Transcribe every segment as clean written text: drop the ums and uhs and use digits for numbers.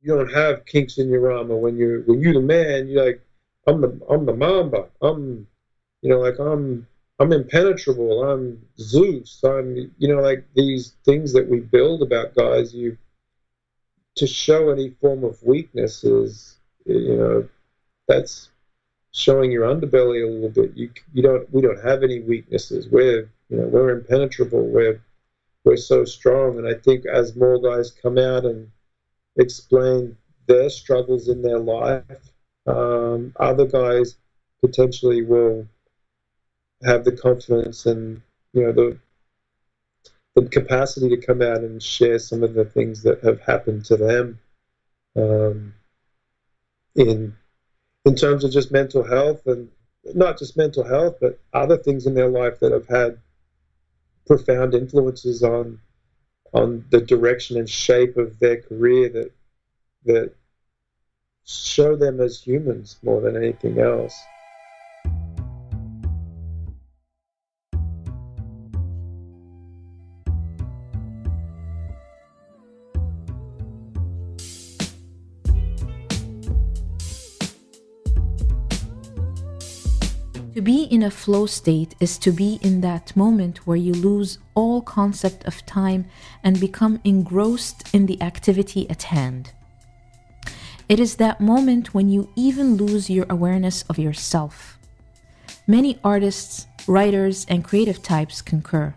You don't have kinks in your armor. When you're the man, you're like, I'm the Mamba. I'm impenetrable. I'm Zeus. Like these things that we build about guys. To show any form of weakness is, that's showing your underbelly a little bit. We don't have any weaknesses. We're impenetrable. We're so strong. And I think as more guys come out and explain their struggles in their life, other guys potentially will have the confidence and the capacity to come out and share some of the things that have happened to them, in terms of just mental health, and not just mental health, but other things in their life that have had profound influences on the direction and shape of their career, that show them as humans more than anything else. To be in a flow state is to be in that moment where you lose all concept of time and become engrossed in the activity at hand. It is that moment when you even lose your awareness of yourself. Many artists, writers, and creative types concur.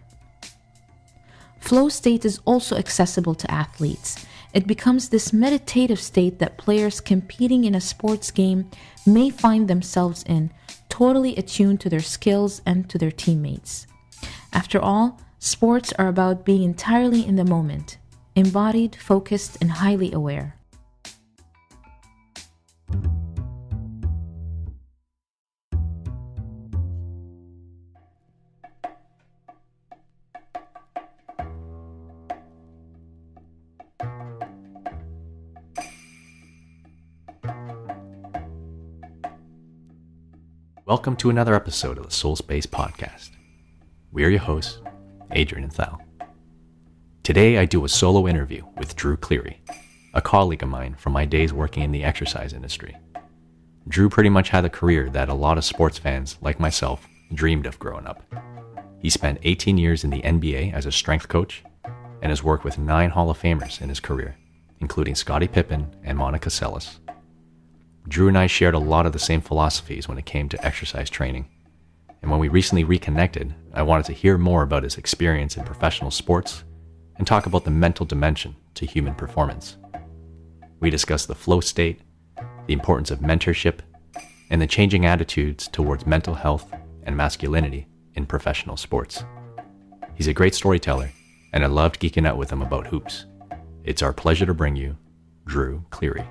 Flow state is also accessible to athletes. It becomes this meditative state that players competing in a sports game may find themselves in, totally attuned to their skills and to their teammates. After all, sports are about being entirely in the moment, embodied, focused, and highly aware. Welcome to another episode of the Soulspace podcast. We are your hosts, Adrian and Seles. Today I do a solo interview with Drew Cleary, a colleague of mine from my days working in the exercise industry. Drew pretty much had a career that a lot of sports fans, like myself, dreamed of growing up. He spent 18 years in the NBA as a strength coach and has worked with 9 Hall of Famers in his career, including Scottie Pippen and Seles. Drew and I shared a lot of the same philosophies when it came to exercise training, and when we recently reconnected, I wanted to hear more about his experience in professional sports and talk about the mental dimension to human performance. We discussed the flow state, the importance of mentorship, and the changing attitudes towards mental health and masculinity in professional sports. He's a great storyteller, and I loved geeking out with him about hoops. It's our pleasure to bring you Drew Cleary.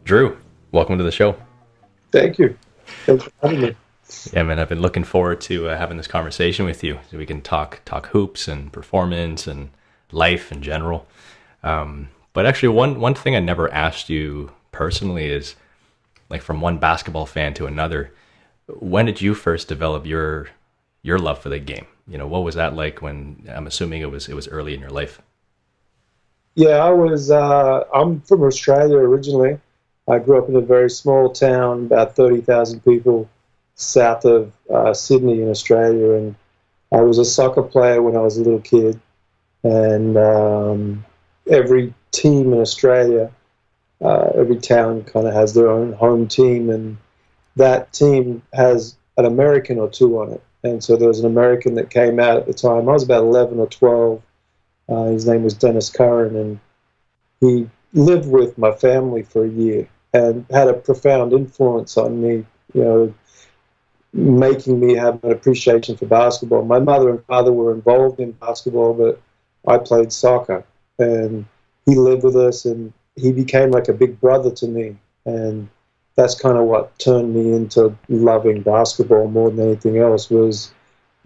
Drew, welcome to the show. Thank you. Thanks for having me. Yeah, man, I've been looking forward to having this conversation with you so we can talk hoops and performance and life in general. But actually, one thing I never asked you personally is, like, from one basketball fan to another, when did you first develop your love for the game? What was that like when, I'm assuming it was early in your life? Yeah, I'm from Australia originally. I grew up in a very small town, about 30,000 people, south of Sydney in Australia, and I was a soccer player when I was a little kid. And every team in Australia, every town kind of has their own home team, and that team has an American or two on it. And so there was an American that came out at the time. I was about 11 or 12. His name was Dennis Curran, and he lived with my family for a year and had a profound influence on me, making me have an appreciation for basketball. My mother and father were involved in basketball, but I played soccer, and he lived with us, and he became like a big brother to me. And that's kind of what turned me into loving basketball more than anything else was,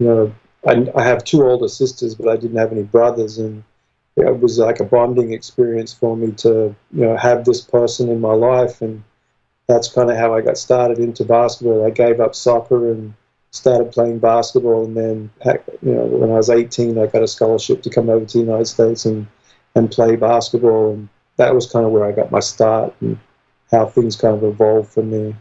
I have 2 older sisters, but I didn't have any brothers, and it was like a bonding experience for me to, have this person in my life, and that's kind of how I got started into basketball. I gave up soccer and started playing basketball, and then, when I was 18, I got a scholarship to come over to the United States and play basketball, and that was kind of where I got my start and how things kind of evolved from there.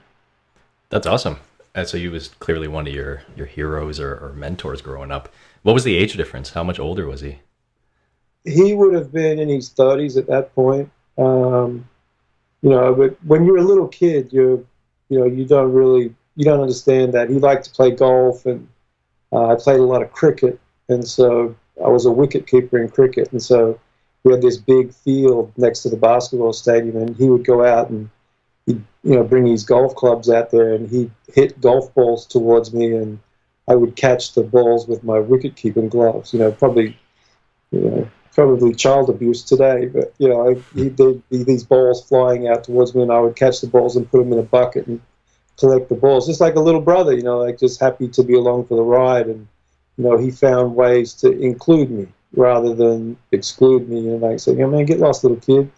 That's awesome. And so he was clearly one of your heroes or mentors growing up. What was the age difference? How much older was he? He would have been in his 30s at that point. But when you're a little kid, you don't understand that. He liked to play golf, and I played a lot of cricket, and so I was a wicket keeper in cricket, and so we had this big field next to the basketball stadium, and he would go out and he'd bring his golf clubs out there, and he'd hit golf balls towards me, and I would catch the balls with my wicket keeping gloves. Probably child abuse today, but there'd be these balls flying out towards me, and I would catch the balls and put them in a bucket and collect the balls, just like a little brother, just happy to be along for the ride. And he found ways to include me rather than exclude me. Saying, man, get lost, little kid.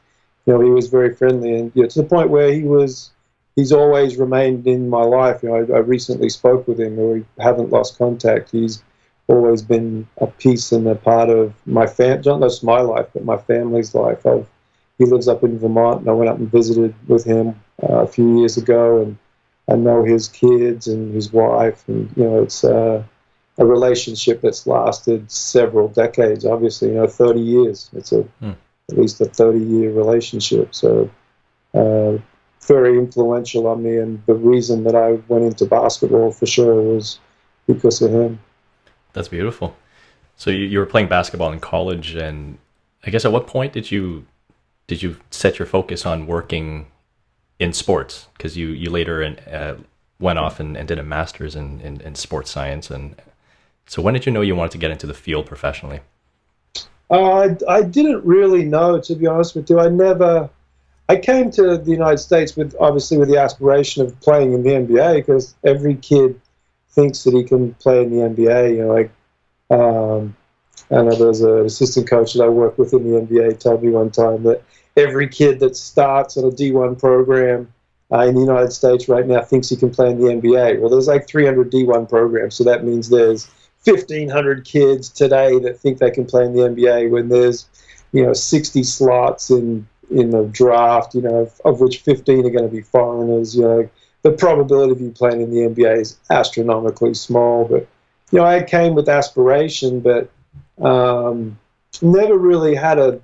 He was very friendly, and to the point where he's always remained in my life. I recently spoke with him, and we haven't lost contact. He's always been a piece and a part of my not just my life, but my family's life. He lives up in Vermont, and I went up and visited with him a few years ago, and I know his kids and his wife, and it's a relationship that's lasted several decades. Obviously, 30 years. It's at least a 30-year relationship. So very influential on me, and the reason that I went into basketball for sure was because of him. That's beautiful. So you were playing basketball in college, and I guess at what point did you set your focus on working in sports? Because you later went off and did a master's in sports science, and so when did you know you wanted to get into the field professionally? I didn't really know, to be honest with you. I came to the United States with the aspiration of playing in the NBA, because every kid thinks that he can play in the NBA. I know there's an assistant coach that I work with in the NBA told me one time that every kid that starts on a D1 program in the United States right now thinks he can play in the NBA. Well, there's like 300 D1 programs, so that means there's 1,500 kids today that think they can play in the NBA, when there's 60 slots in the draft, of which 15 are going to be foreigners. The probability of you playing in the NBA is astronomically small. But I came with aspiration, but never really had a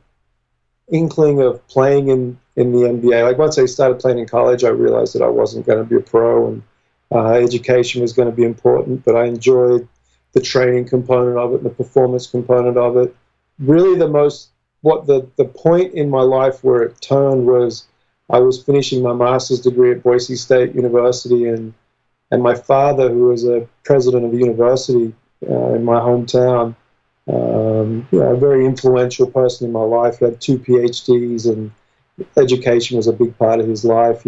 inkling of playing in the NBA. Like, once I started playing in college, I realized that I wasn't going to be a pro, and education was going to be important. But I enjoyed the training component of it and the performance component of it. Really, the point in my life where it turned was I was finishing my master's degree at Boise State University, and my father, who was a president of a university in my hometown, a very influential person in my life. He had 2 PhDs, and education was a big part of his life.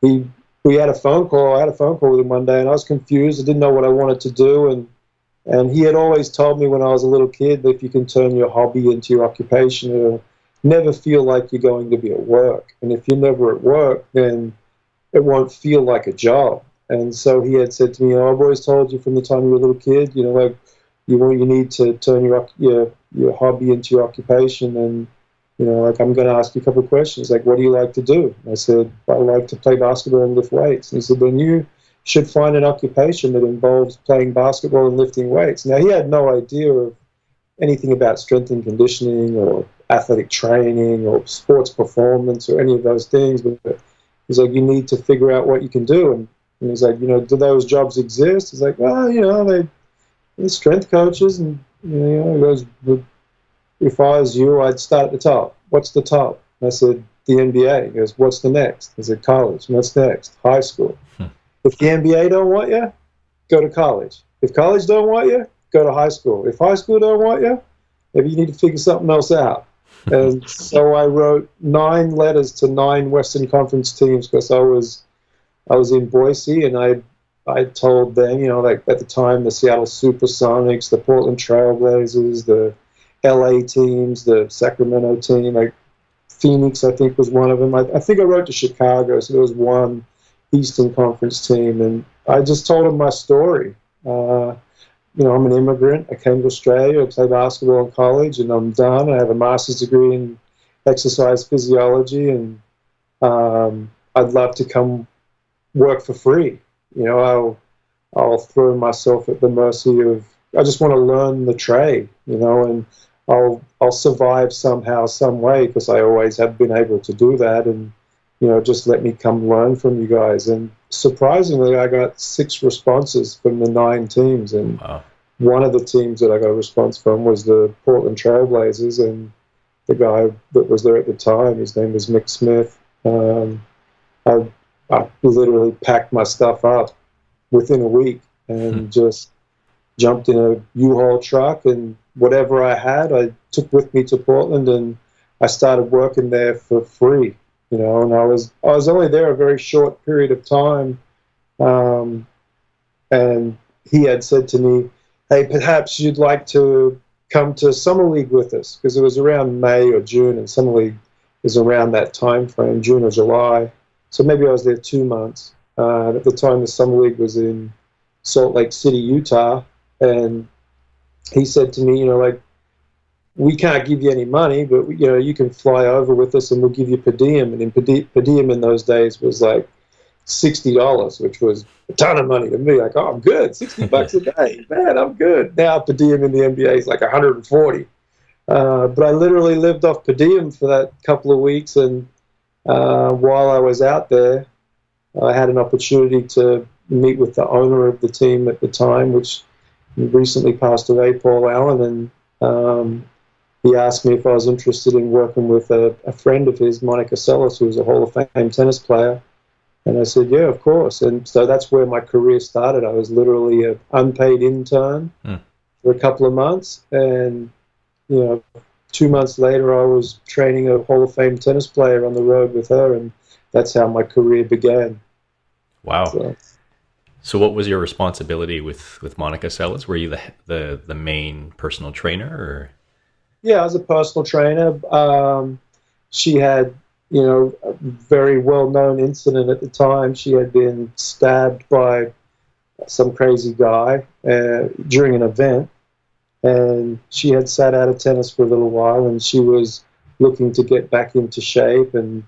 We had a phone call. I had a phone call with him one day, and I was confused. I didn't know what I wanted to do, and he had always told me when I was a little kid that if you can turn your hobby into your occupation, it'll never feel like you're going to be at work. And if you're never at work, then it won't feel like a job. And so he had said to me, I've always told you from the time you were a little kid, you need to turn your hobby into your occupation. And, I'm going to ask you a couple of questions. Like, what do you like to do? And I said, I like to play basketball and lift weights. And he said, then you should find an occupation that involves playing basketball and lifting weights. Now, he had no idea of anything about strength and conditioning or athletic training or sports performance or any of those things. But he's like, you need to figure out what you can do. And he's like, do those jobs exist? He's like, well, they're strength coaches. And, he goes, if I was you, I'd start at the top. What's the top? And I said, the NBA. He goes, what's the next? I said, college. And what's next? High school. If the NBA don't want you, go to college. If college don't want you, go to high school. If high school don't want you, maybe you need to figure something else out. And so I wrote 9 letters to 9 Western Conference teams, because I was in Boise, and I told them, like at the time, the Seattle Supersonics, the Portland Trailblazers, the LA teams, the Sacramento team, like Phoenix, I think, was one of them. I think I wrote to Chicago, so there was one Eastern Conference team, and I just told them my story. I'm an immigrant. I came to Australia. I played basketball in college, and I'm done. I have a master's degree in exercise physiology, and I'd love to come work for free. I'll throw myself at the mercy of. I just want to learn the trade, and I'll survive somehow, some way, because I always have been able to do that. And just let me come learn from you guys. And surprisingly, I got 6 responses from the 9 teams, and Wow. one of the teams that I got a response from was the Portland Trailblazers, and the guy that was there at the time, his name was Mick Smith. I literally packed my stuff up within a week and just jumped in a U-Haul truck, and whatever I had, I took with me to Portland, and I started working there for free. And I was only there a very short period of time, and he had said to me, "Hey, perhaps you'd like to come to Summer League with us," because it was around May or June, and Summer League is around that time frame, June or July. So maybe I was there 2 months. At the time, the Summer League was in Salt Lake City, Utah, and he said to me, we can't give you any money, but you can fly over with us, and we'll give you per diem. And per diem in those days was like $60, which was a ton of money to me. Like, oh, I'm good, $60 a day, man, I'm good. Now per diem in the NBA is like 140. But I literally lived off per diem for that couple of weeks, and while I was out there, I had an opportunity to meet with the owner of the team at the time, which recently passed away, Paul Allen, and he asked me if I was interested in working with a friend of his, Monica Seles, who was a Hall of Fame tennis player. And I said, yeah, of course. And so that's where my career started. I was literally an unpaid intern for a couple of months. And, 2 months later, I was training a Hall of Fame tennis player on the road with her. And that's how my career began. Wow. So what was your responsibility with Monica Seles? Were you the main personal trainer, or? Yeah, I was a personal trainer. She had, a very well-known incident at the time. She had been stabbed by some crazy guy during an event, and she had sat out of tennis for a little while, and she was looking to get back into shape. And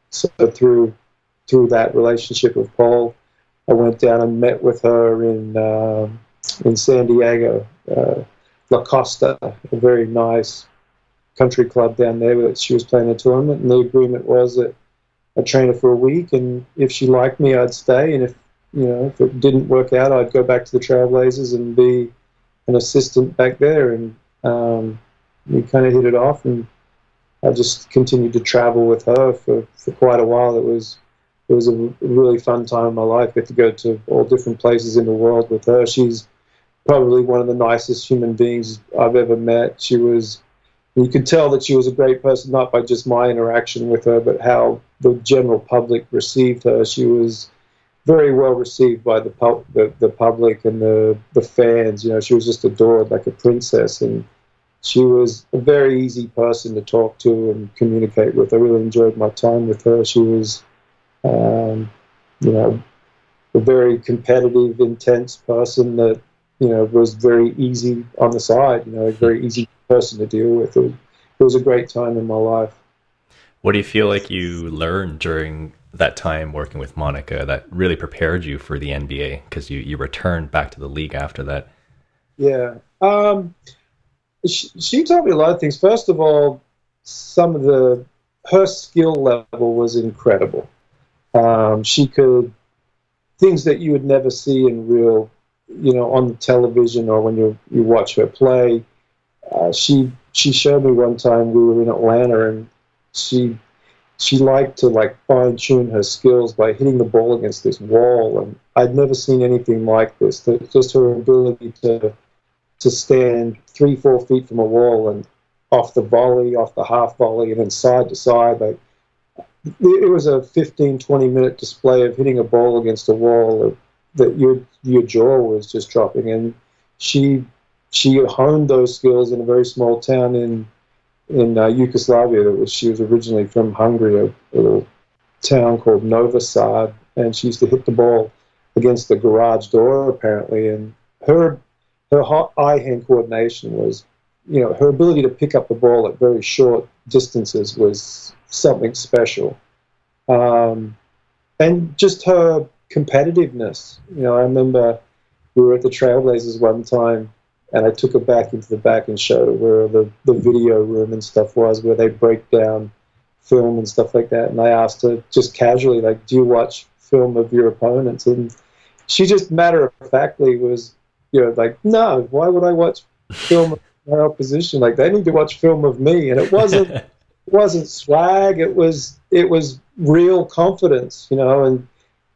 so through that relationship with Paul, I went down and met with her in San Diego, La Costa, a very nice country club down there that she was playing a tournament. And the agreement was that I'd train her for a week, and if she liked me, I'd stay. And if it didn't work out, I'd go back to the Trailblazers and be an assistant back there. And we kind of hit it off, and I just continued to travel with her for quite a while. It was a really fun time in my life. Get to go to all different places in the world with her. She's probably one of the nicest human beings I've ever met. You could tell that she was a great person, not by just my interaction with her, but how the general public received her. She was very well received by the public and the fans. She was just adored like a princess, and she was a very easy person to talk to and communicate with. I really enjoyed my time with her. She was, a very competitive, intense person that, was very easy on the side, a very easy person to deal with. It was a great time in my life. What do you feel like you learned during that time working with Monica that really prepared you for the NBA? Because you returned back to the league after that. Yeah. She taught me a lot of things. First of all, her skill level was incredible. She could, things that you would never see in real, on the television or when you watch her play. She showed me one time, we were in Atlanta, and she liked to fine tune her skills by hitting the ball against this wall, and I'd never seen anything like this. Just her ability to stand 3-4 feet from a wall and off the volley, off the half volley, and then side to side. It was a 15-20 minute display of hitting a ball against a wall that your jaw was just dropping. And she honed those skills in a very small town in Yugoslavia. She was originally from Hungary, a little town called Novi Sad, and she used to hit the ball against the garage door apparently, and her eye-hand coordination was, her ability to pick up the ball at very short distances was something special, and just her competitiveness. I remember we were at the Trailblazers one time, and I took her back into the back and showed her where the video room and stuff was, where they break down film and stuff like that. And I asked her just casually, like, do you watch film of your opponents? And she just matter-of-factly was, like, no, why would I watch film of my opposition? Like, they need to watch film of me. And it wasn't swag. It was real confidence, and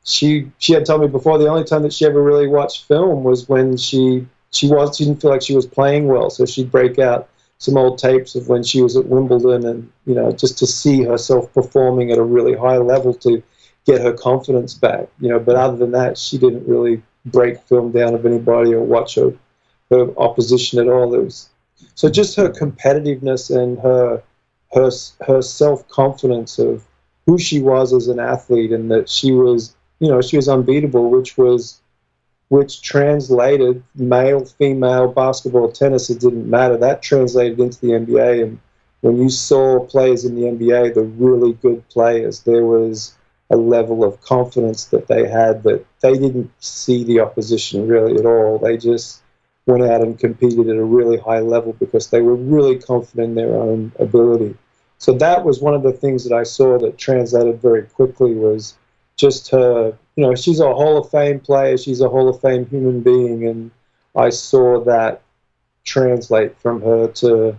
she had told me before the only time that she ever really watched film was when she didn't feel like she was playing well, so she'd break out some old tapes of when she was at Wimbledon, and just to see herself performing at a really high level to get her confidence back. But other than that, she didn't really break film down of anybody or watch her opposition at all. So just her competitiveness and her self-confidence of who she was as an athlete, and that she was unbeatable, which translated male, female, basketball, tennis, it didn't matter. That translated into the NBA. And when you saw players in the NBA, the really good players, there was a level of confidence that they had that they didn't see the opposition really at all. They just went out and competed at a really high level because they were really confident in their own ability. So that was one of the things that I saw that translated very quickly, was just her, she's a Hall of Fame player, she's a Hall of Fame human being, and I saw that translate from her to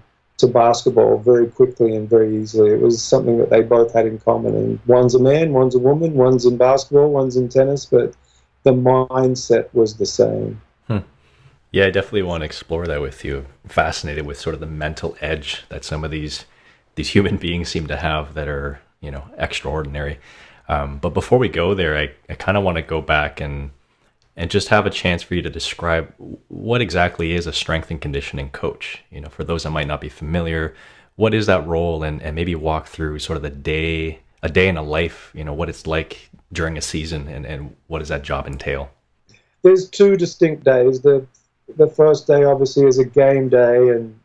basketball very quickly and very easily. It was something that they both had in common, and one's a man, one's a woman, one's in basketball, one's in tennis, but the mindset was the same. Yeah, I definitely want to explore that with you. I'm fascinated with sort of the mental edge that some of these human beings seem to have that are, extraordinary. But before we go there, I kind of want to go back and just have a chance for you to describe what exactly is a strength and conditioning coach. For those that might not be familiar, what is that role, and maybe walk through sort of a day in a life, what it's like during a season, and what does that job entail? There's two distinct days. The first day obviously is a game day, and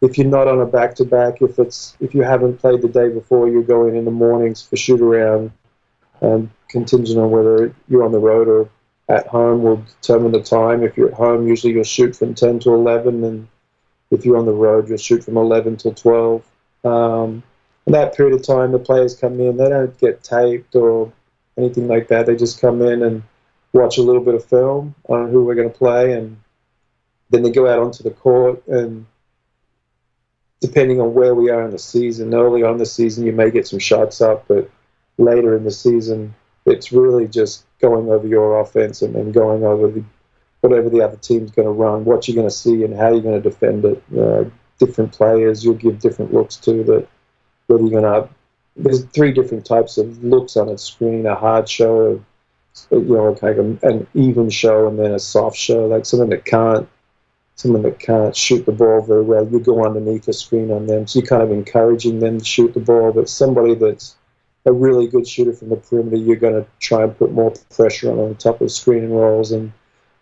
if you're not on a back-to-back, if you haven't played the day before, you go in the mornings for shoot-around, and contingent on whether you're on the road or at home will determine the time. If you're at home, usually you'll shoot from 10 to 11, and if you're on the road, you'll shoot from 11 till 12. In that period of time, the players come in. They don't get taped or anything like that. They just come in and watch a little bit of film on who we're going to play, and then they go out onto the court, and depending on where we are in the season, early on in the season, you may get some shots up, but later in the season, it's really just going over your offense and then going over whatever the other team's going to run, what you're going to see and how you're going to defend it. Different players, you'll give different looks to that. Whether you're going to, there's three different types of looks on a screen: a hard show, kind of an even show, and then a soft show, like someone that can't shoot the ball very well. You go underneath the screen on them, so you're kind of encouraging them to shoot the ball. But somebody that's a really good shooter from the perimeter, you're going to try and put more pressure on the top of screen and rolls. And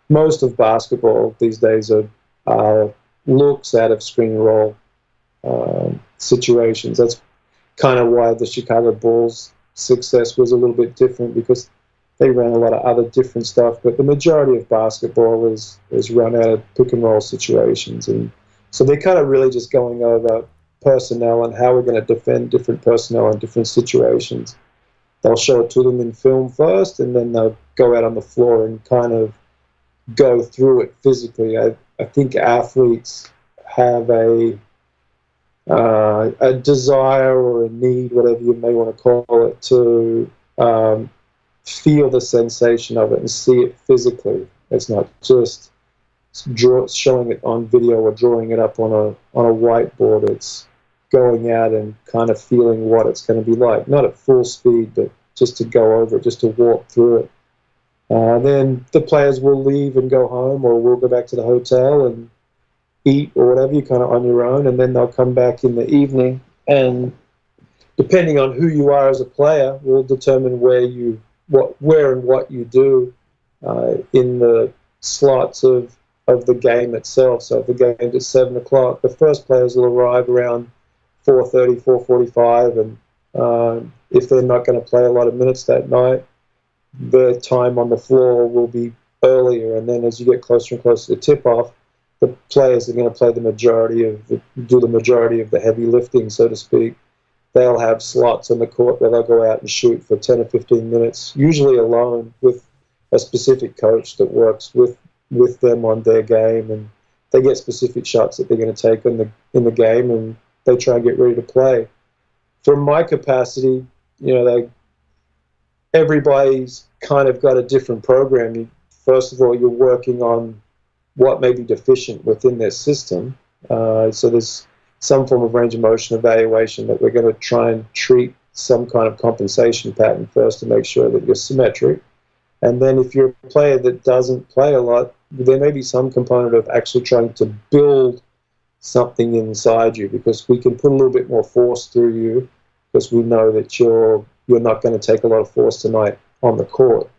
most of basketball these days are looks out of screen and roll situations. That's kind of why the Chicago Bulls' success was a little bit different, because they ran a lot of other different stuff, but the majority of basketball is run out of pick and roll situations. And so they're kind of really just going over personnel and how we're going to defend different personnel in different situations. They'll show it to them in film first, and then they'll go out on the floor and kind of go through it physically. I think athletes have a desire or a need, whatever you may want to call it, to feel the sensation of it and see it physically. It's not just showing it on video or drawing it up on a whiteboard. It's going out and kind of feeling what it's going to be like, not at full speed, but just to go over it, just to walk through it. Then the players will leave and go home, or we'll go back to the hotel and eat or whatever. You're kind of on your own, and then they'll come back in the evening, and depending on who you are as a player will determine where you where and what you do in the slots of the game itself. So if the game's at 7 o'clock, the first players will arrive around 4:30, 4:45, and if they're not going to play a lot of minutes that night, their time on the floor will be earlier. And then as you get closer and closer to tip-off, the players are going to do the majority of the heavy lifting, so to speak. They'll have slots on the court where they'll go out and shoot for 10 or 15 minutes, usually alone with a specific coach that works with them on their game, and they get specific shots that they're going to take in the game, and they try and get ready to play. From my capacity, everybody's kind of got a different program. First of all, you're working on what may be deficient within their system. So there's some form of range of motion evaluation that we're going to try and treat some kind of compensation pattern first to make sure that you're symmetric. And then if you're a player that doesn't play a lot, there may be some component of actually trying to build something inside you, because we can put a little bit more force through you because we know that you're not going to take a lot of force tonight on the court.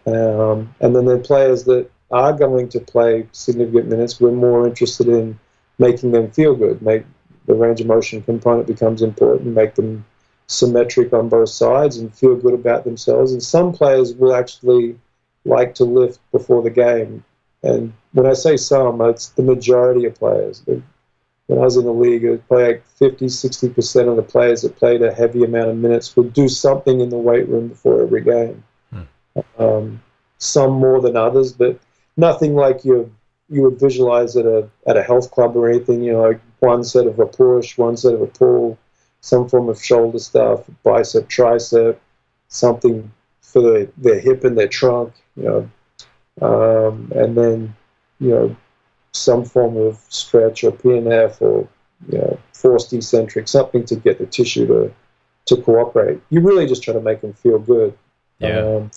And then there are players that are going to play significant minutes. We're more interested in making them feel good. Make the range of motion component becomes important, make them symmetric on both sides and feel good about themselves. And some players will actually like to lift before the game. And when I say some, it's the majority of players. When I was in the league, it was probably like 50, 60% of the players that played a heavy amount of minutes would do something in the weight room before every game. Some more than others, but nothing like you would visualize at a health club or anything. Like one set of a push, one set of a pull, some form of shoulder stuff, bicep, tricep, something for their hip and their trunk, and then some form of stretch or PNF or forced eccentric, something to get the tissue to cooperate. You really just try to make them feel good. Yeah.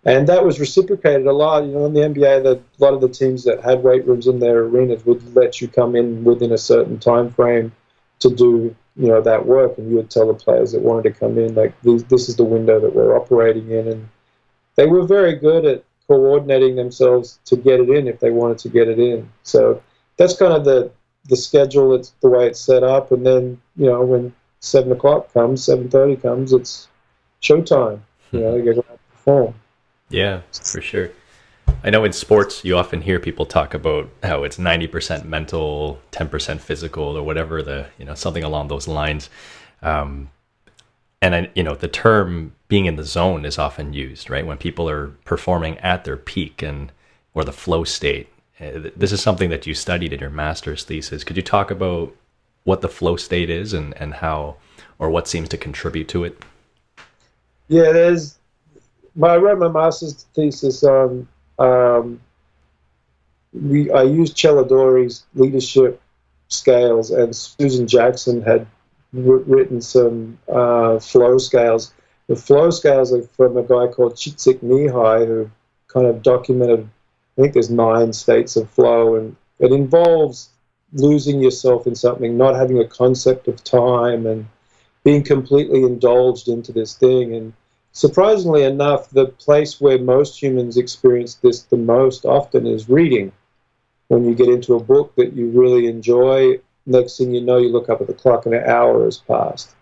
And that was reciprocated a lot. In the NBA, a lot of the teams that had weight rooms in their arenas would let you come in within a certain time frame to do that work, and you would tell the players that wanted to come in, like, this is the window that we're operating in. And they were very good at coordinating themselves to get it in if they wanted to get it in. So that's kind of the schedule. It's the way it's set up. And then when 7 o'clock comes, 7:30 comes, it's showtime. You get to perform. Yeah, for sure. I know in sports you often hear people talk about how it's 90% mental, 10% physical, or whatever, something along those lines. And the term being in the zone is often used, right? When people are performing at their peak or the flow state. This is something that you studied in your master's thesis. Could you talk about what the flow state is and how, or what seems to contribute to it? Yeah, I wrote my master's thesis on, I used Celadori's leadership scales, and Susan Jackson had written some flow scales. The flow scales are from a guy called Csikszentmihalyi, who kind of documented, I think there's 9 states of flow, and it involves losing yourself in something, not having a concept of time, and being completely indulged into this thing. And surprisingly enough, the place where most humans experience this the most often is reading. When you get into a book that you really enjoy, next thing you know, you look up at the clock and an hour has passed.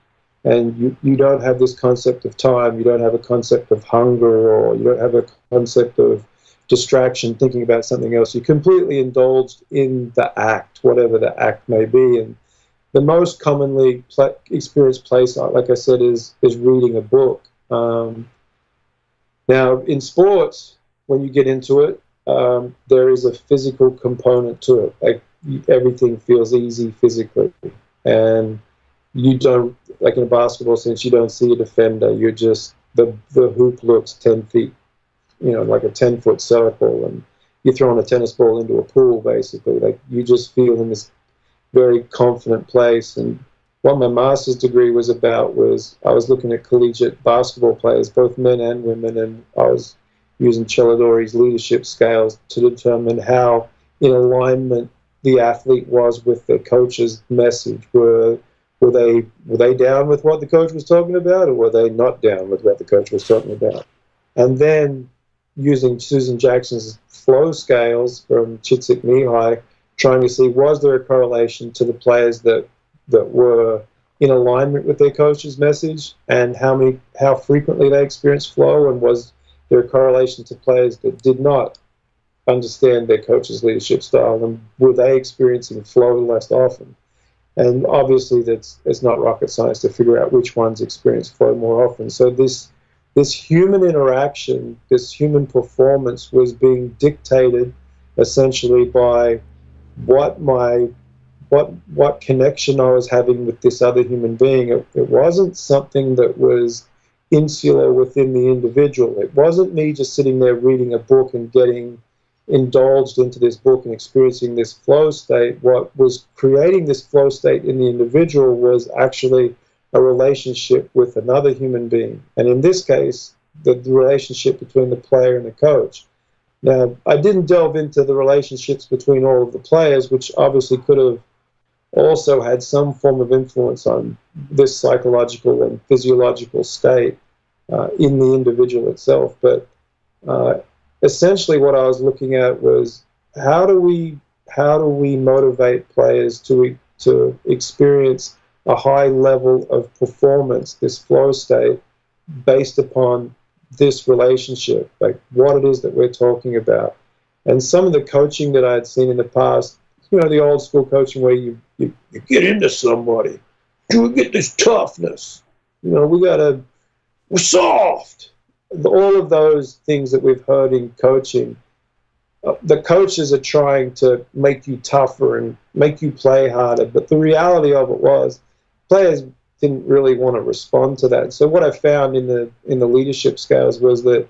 And you don't have this concept of time, you don't have a concept of hunger, or you don't have a concept of distraction, thinking about something else. You're completely indulged in the act, whatever the act may be. And the most commonly experienced place, like I said, is reading a book. Now, in sports, when you get into it, there is a physical component to it. Like, everything feels easy physically, and you don't, like in a basketball sense, you don't see a defender. You're just, the hoop looks 10 feet, like a 10-foot circle, and you're throwing a tennis ball into a pool, basically. Like, you just feel in this very confident place. And what my master's degree was about was I was looking at collegiate basketball players, both men and women, and I was using Celadori's leadership scales to determine how in alignment the athlete was with the coach's message. Were were they down with what the coach was talking about, or were they not down with what the coach was talking about? And then using Susan Jackson's flow scales from Csikszentmihalyi, trying to see, was there a correlation to the players that were in alignment with their coach's message, and how frequently they experienced flow, and was there a correlation to players that did not understand their coach's leadership style, and were they experiencing flow less often? And obviously it's not rocket science to figure out which ones experience flow more often. So this human interaction, this human performance was being dictated essentially by what connection I was having with this other human being. It wasn't something that was insular within the individual. It wasn't me just sitting there reading a book and getting indulged into this book and experiencing this flow state. What was creating this flow state in the individual was actually a relationship with another human being. And in this case, the relationship between the player and the coach. Now, I didn't delve into the relationships between all of the players, which obviously could have also had some form of influence on this psychological and physiological state in the individual itself. But essentially what I was looking at was, how do we motivate players to experience a high level of performance, this flow state, based upon this relationship, like what it is that we're talking about. And some of the coaching that I had seen in the past, the old school coaching where you get into somebody, you get this toughness, we're soft. All of those things that we've heard in coaching, the coaches are trying to make you tougher and make you play harder. But the reality of it was, players didn't really want to respond to that. So what I found in the leadership scales was that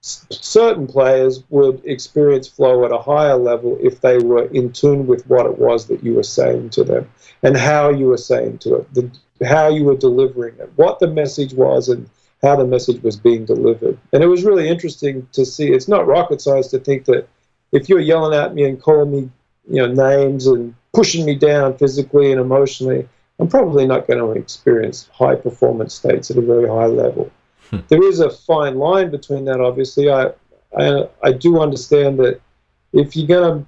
certain players would experience flow at a higher level if they were in tune with what it was that you were saying to them and how you were saying to it, how you were delivering it, what the message was, and how the message was being delivered. And it was really interesting to see. It's not rocket science to think that if you're yelling at me and calling me, names and pushing me down physically and emotionally, I'm probably not going to experience high performance states at a very high level. There is a fine line between that. Obviously, I do understand that if you're gonna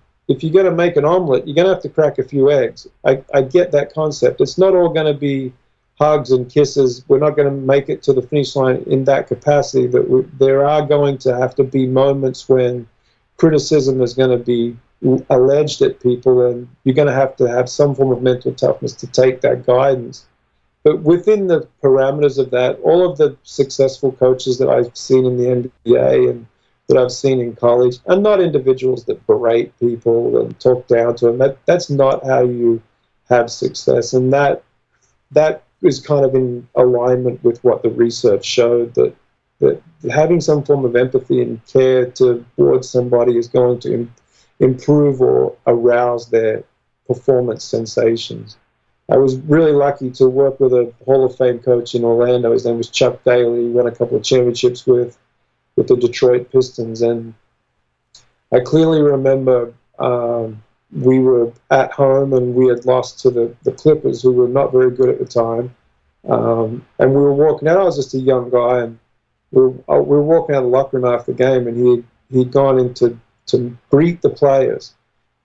make an omelet, you're gonna have to crack a few eggs. I get that concept. It's not all going to be hugs and kisses. We're not going to make it to the finish line in that capacity. That there are going to have to be moments when criticism is going to be alleged at people, and you're going to have some form of mental toughness to take that guidance. But within the parameters of that, all of the successful coaches that I've seen in the NBA and that I've seen in college are not individuals that berate people and talk down to them. That's not how you have success. And that is kind of in alignment with what the research showed, that having some form of empathy and care towards somebody is going to improve or arouse their performance sensations. I was really lucky to work with a Hall of Fame coach in Orlando. His name was Chuck Daly. He won a couple of championships with the Detroit Pistons. And I clearly remember we were at home and we had lost to the Clippers, who were not very good at the time. And we were walking out. I was just a young guy, and we were walking out of the locker room after the game, and he'd gone in to greet the players,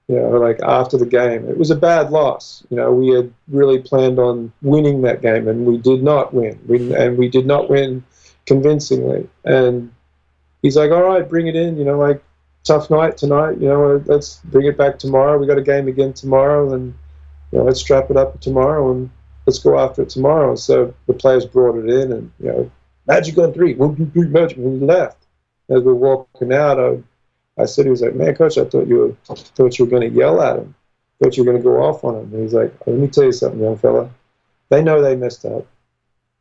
like after the game. It was a bad loss. We had really planned on winning that game, and we did not win. We did not win convincingly. And he's like, all right, bring it in, tough night tonight, let's bring it back tomorrow. We got a game again tomorrow, and let's strap it up tomorrow, and let's go after it tomorrow. And so the players brought it in, and, magic on three, 1, 2, 3, magic, and we left. As we were walking out, I said, he was like, man, coach, I thought you were going to yell at him. I thought you were going to go off on him. And he's like, let me tell you something, young fella. They know they messed up.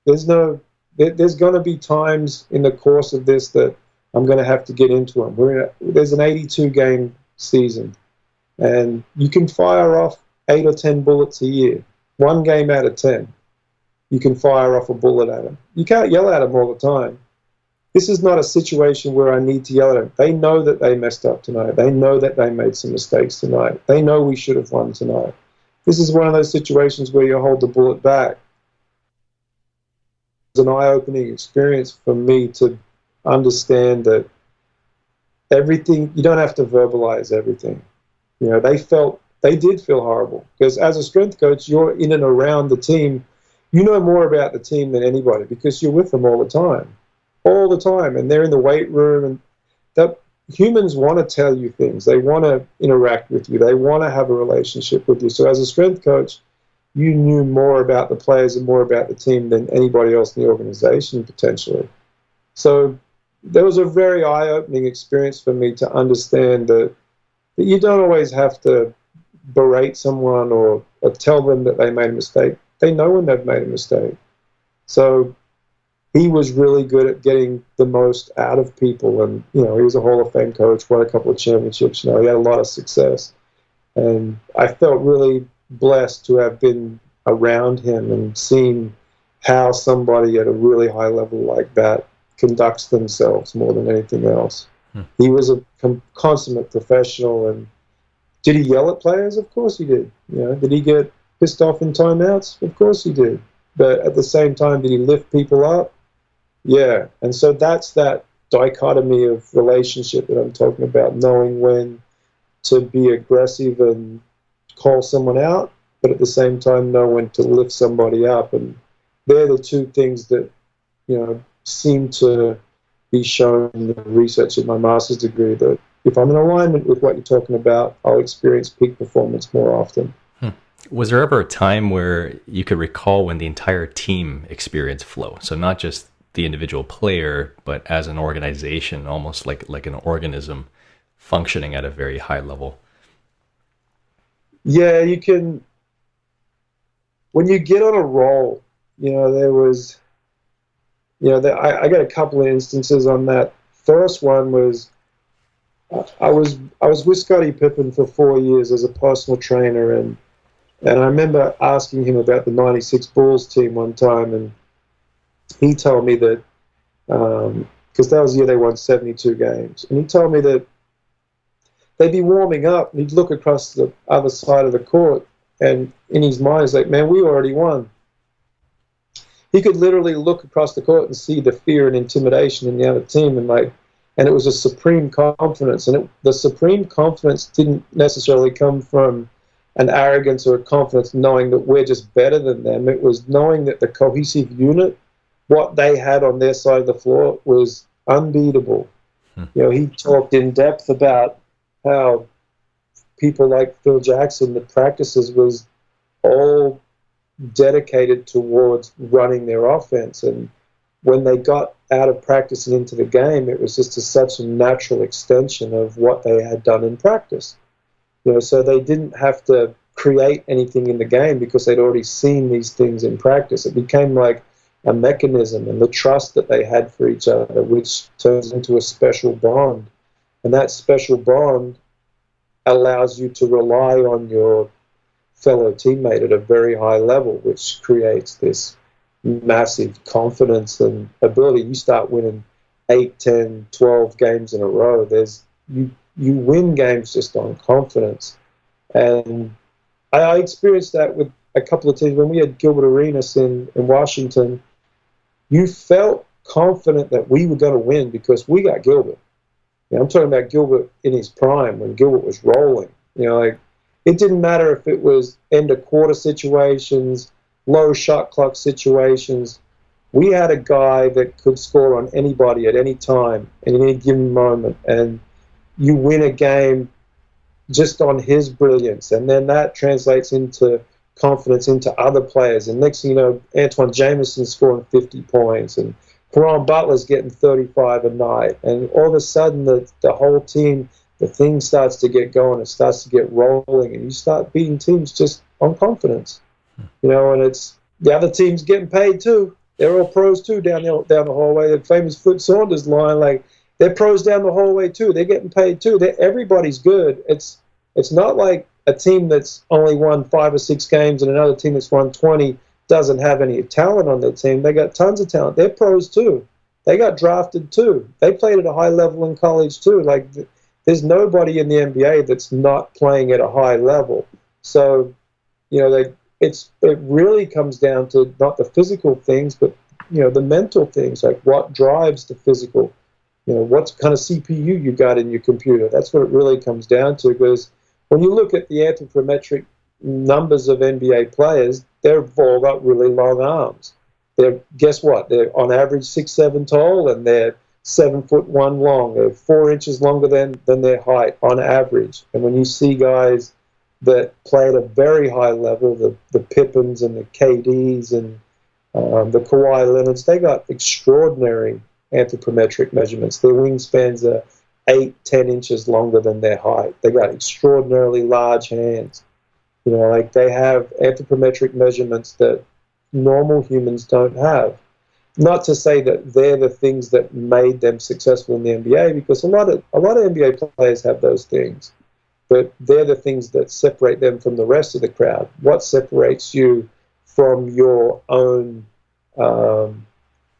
There's going to be times in the course of this that I'm going to have to get into them. There's an 82-game season, and you can fire off 8 or 10 bullets a year. 1 game out of 10, you can fire off a bullet at them. You can't yell at them all the time. This is not a situation where I need to yell at them. They know that they messed up tonight. They know that they made some mistakes tonight. They know we should have won tonight. this is one of those situations where you hold the bullet back. It's an eye-opening experience for me to understand that everything, you don't have to verbalize everything. You know, they did feel horrible, because as a strength coach, you're in and around the team. You know more about the team than anybody because you're with them all the time, and they're in the weight room, and that humans want to tell you things. They want to interact with you. They want to have a relationship with you. So as a strength coach, you knew more about the players and more about the team than anybody else in the organization, potentially. So there was a very eye-opening experience for me to understand that you don't always have to berate someone or tell them that they made a mistake. They know when they've made a mistake. So he was really good at getting the most out of people, and he was a Hall of Fame coach, won a couple of championships. He had a lot of success, and I felt really blessed to have been around him and seen how somebody at a really high level like that conducts themselves more than anything else. He was a consummate professional. And did he yell at players? Of course he did. Did he get pissed off in timeouts? Of course he did. But at the same time, did he lift people up? Yeah. And so that's that dichotomy of relationship that I'm talking about, knowing when to be aggressive and call someone out, but at the same time know when to lift somebody up. And they're the two things that, seem to be shown in the research in my master's degree, that if I'm in alignment with what you're talking about, I'll experience peak performance more often. Was there ever a time where you could recall when the entire team experienced flow? So not just the individual player, but as an organization, almost like an organism functioning at a very high level? Yeah, you can. When you get on a roll, there was, I got a couple of instances on that. First one was, I was with Scottie Pippen for 4 years as a personal trainer, and I remember asking him about the '96 Bulls team one time, and he told me that, because that was the year they won 72 games, and he told me that they'd be warming up, and he'd look across the other side of the court, and in his mind, he's like, man, we already won. He could literally look across the court and see the fear and intimidation in the other team, and it was a supreme confidence. And the supreme confidence didn't necessarily come from an arrogance or a confidence knowing that we're just better than them. It was knowing that the cohesive unit, what they had on their side of the floor, was unbeatable. He talked in depth about how people like Phil Jackson, the practices was all dedicated towards running their offense, and when they got out of practice and into the game, it was just such a natural extension of what they had done in practice. So they didn't have to create anything in the game because they'd already seen these things in practice. It became like a mechanism, and the trust that they had for each other, which turns into a special bond, and that special bond allows you to rely on your fellow teammate at a very high level, which creates this massive confidence and ability. You start winning 8, 10, 12 games in a row. You win games just on confidence. And I experienced that with a couple of teams. When we had Gilbert Arenas in Washington, you felt confident that we were going to win because we got Gilbert. I'm talking about Gilbert in his prime, when Gilbert was rolling. It didn't matter if it was end of quarter situations, low shot clock situations. We had a guy that could score on anybody at any time in any given moment, and you win a game just on his brilliance, and then that translates into confidence into other players. And next thing you know, Antoine Jameson's scoring 50 points, and Caron Butler's getting 35 a night, and all of a sudden the whole team, the thing starts to get going, it starts to get rolling, and you start beating teams just on confidence. And it's the other team's getting paid too. They're all pros too down the hallway. The famous Foot Saunders line, they're pros down the hallway too. They're getting paid too. Everybody's good. It's not like a team that's only won 5 or 6 games and another team that's won 20 doesn't have any talent on their team. They got tons of talent. They're pros too. They got drafted too. They played at a high level in college too. There's nobody in the NBA that's not playing at a high level. So it really comes down to not the physical things, but the mental things, like what drives the physical. What kind of CPU you got in your computer. That's what it really comes down to. Because when you look at the anthropometric numbers of NBA players, they've all got really long arms. Guess what? They're on average 6'7" tall, and they're 7'1" long. They're 4 inches longer than their height on average. And when you see guys that play at a very high level, the Pippens and the KDs and the Kawhi Leonards, they got extraordinary anthropometric measurements. Their wingspans are 8-10 inches longer than their height. They got extraordinarily large hands. Like they have anthropometric measurements that normal humans don't have. Not to say that they're the things that made them successful in the NBA, because a lot of NBA players have those things, but they're the things that separate them from the rest of the crowd. What separates you from your own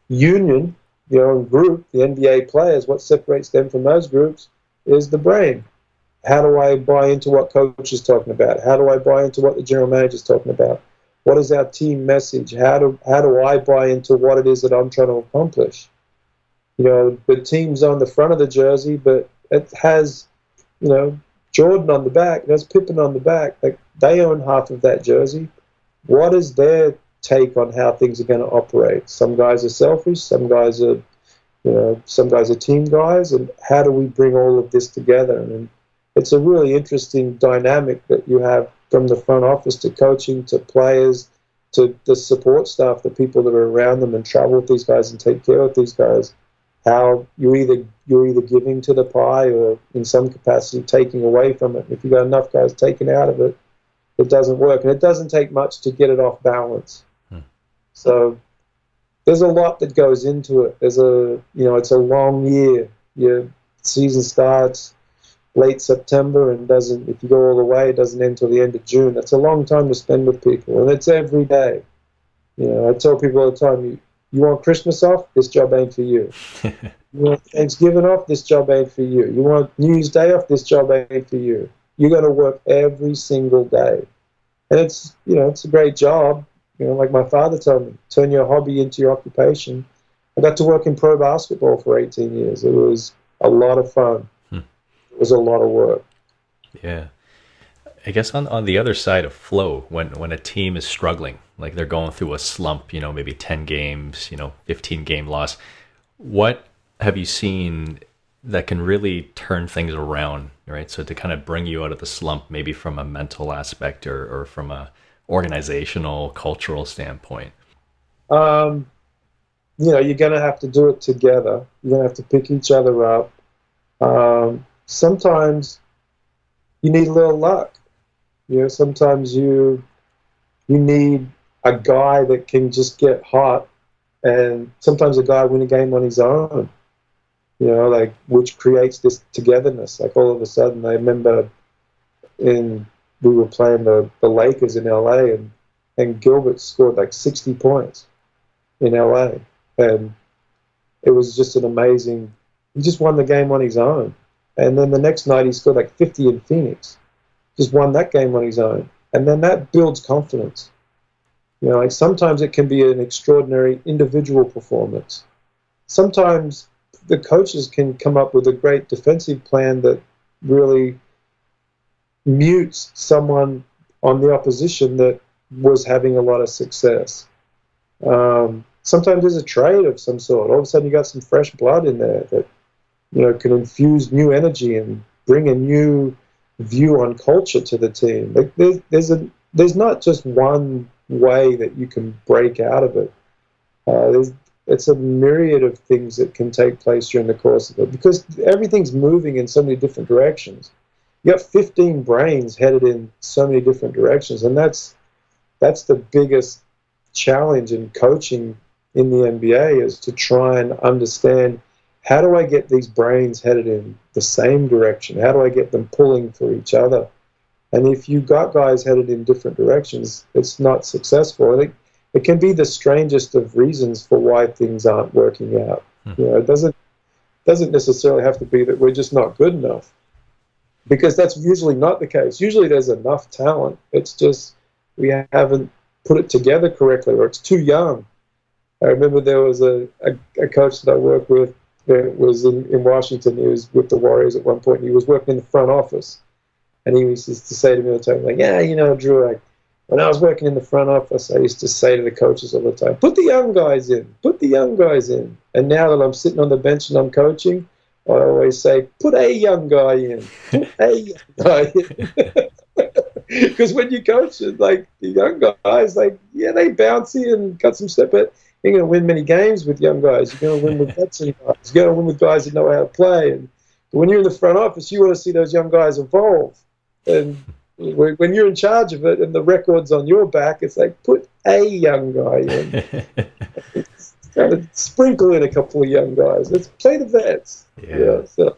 union, your own group, the NBA players, what separates them from those groups is the brain. How do I buy into what coach is talking about? How do I buy into what the general manager is talking about? What is our team message? How do I buy into what it is that I'm trying to accomplish? The team's on the front of the jersey, but it has, Jordan on the back, it has Pippen on the back. Like, they own half of that jersey. What is their take on how things are going to operate? Some guys are selfish, some guys are team guys, and how do we bring all of this together? And it's a really interesting dynamic that you have from the front office to coaching to players to the support staff, the people that are around them and travel with these guys and take care of these guys. How you're either giving to the pie or in some capacity taking away from it. If you've got enough guys taken out of it, it doesn't work, and it doesn't take much to get it off balance. So there's a lot that goes into it. It's a long year. Your season starts late September and if you go all the way, it doesn't end until the end of June. That's a long time to spend with people, and it's every day. I tell people all the time, you want Christmas off? This job ain't for you. You want Thanksgiving off? This job ain't for you. You want New Year's Day off? This job ain't for you. You got to work every single day, and it's a great job. Like my father told me, turn your hobby into your occupation. I got to work in pro basketball for 18 years. It was a lot of fun. It was a lot of work. Yeah. I guess on the other side of flow, when a team is struggling, like they're going through a slump, maybe 10 games, 15 game loss, what have you seen that can really turn things around, right? So to kind of bring you out of the slump, maybe from a mental aspect or from a organizational, cultural standpoint? You're going to have to do it together. You're going to have to pick each other up. Sometimes you need a little luck. Sometimes you need a guy that can just get hot, and sometimes a guy win a game on his own, which creates this togetherness. Like all of a sudden, I remember we were playing the Lakers in LA, and Gilbert scored like 60 points in LA, and it was just an amazing. He just won the game on his own, and then the next night he scored like 50 in Phoenix. Just won that game on his own, and then that builds confidence. Like sometimes it can be an extraordinary individual performance. Sometimes the coaches can come up with a great defensive plan that really mutes someone on the opposition that was having a lot of success. Sometimes there's a trade of some sort. All of a sudden you got some fresh blood in there that can infuse new energy and bring a new view on culture to the team. Like there's not just one way that you can break out of it. It's a myriad of things that can take place during the course of it, because everything's moving in so many different directions. You got 15 brains headed in so many different directions, and that's the biggest challenge in coaching in the NBA, is to try and understand, how do I get these brains headed in the same direction? How do I get them pulling for each other? And if you've got guys headed in different directions, it's not successful. I think it can be the strangest of reasons for why things aren't working out. It doesn't necessarily have to be that we're just not good enough, because that's usually not the case. Usually there's enough talent. It's just we haven't put it together correctly, or it's too young. I remember there was a coach that I worked with that was in Washington. He was with the Warriors at one point, and he was working in the front office. And he used to say to me all the time, like, yeah, Drew, when I was working in the front office, I used to say to the coaches all the time, put the young guys in, put the young guys in. And now that I'm sitting on the bench and I'm coaching, I always say, put a young guy in, put a young guy in. Because when you coach, like, the young guys, like, yeah, they bouncy and got some step, but you're going to win many games with young guys. You're going to win with veteran guys. You're going to win with guys that know how to play. And when you're in the front office, you want to see those young guys evolve. And when you're in charge of it and the record's on your back, it's like, put a young guy in. Kind of sprinkle in a couple of young guys. Let's play the vets. Yeah. So.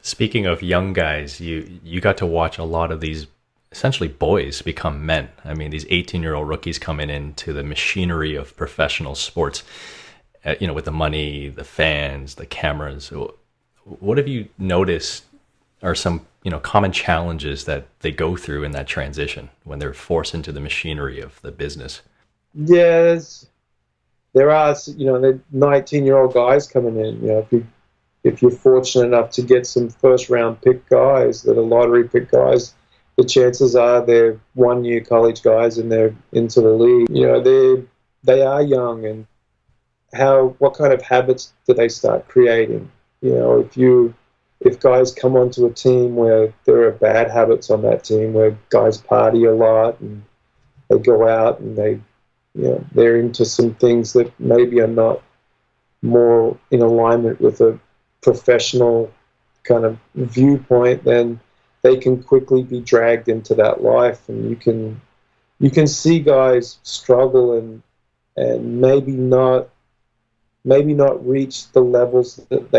Speaking of young guys, you got to watch a lot of these essentially boys become men. I mean, these 18-year-old rookies coming into the machinery of professional sports, with the money, the fans, the cameras. What have you noticed are some, common challenges that they go through in that transition when they're forced into the machinery of the business? Yes, there are, the 19-year-old guys coming in. If you're fortunate enough to get some first-round pick guys that are lottery pick guys, the chances are they're one-year college guys and they're into the league. They are young, and what kind of habits do they start creating? If guys come onto a team where there are bad habits on that team, where guys party a lot and they go out and they're into some things that maybe are not more in alignment with a professional kind of viewpoint, then they can quickly be dragged into that life, and you can see guys struggle and maybe not reach the levels that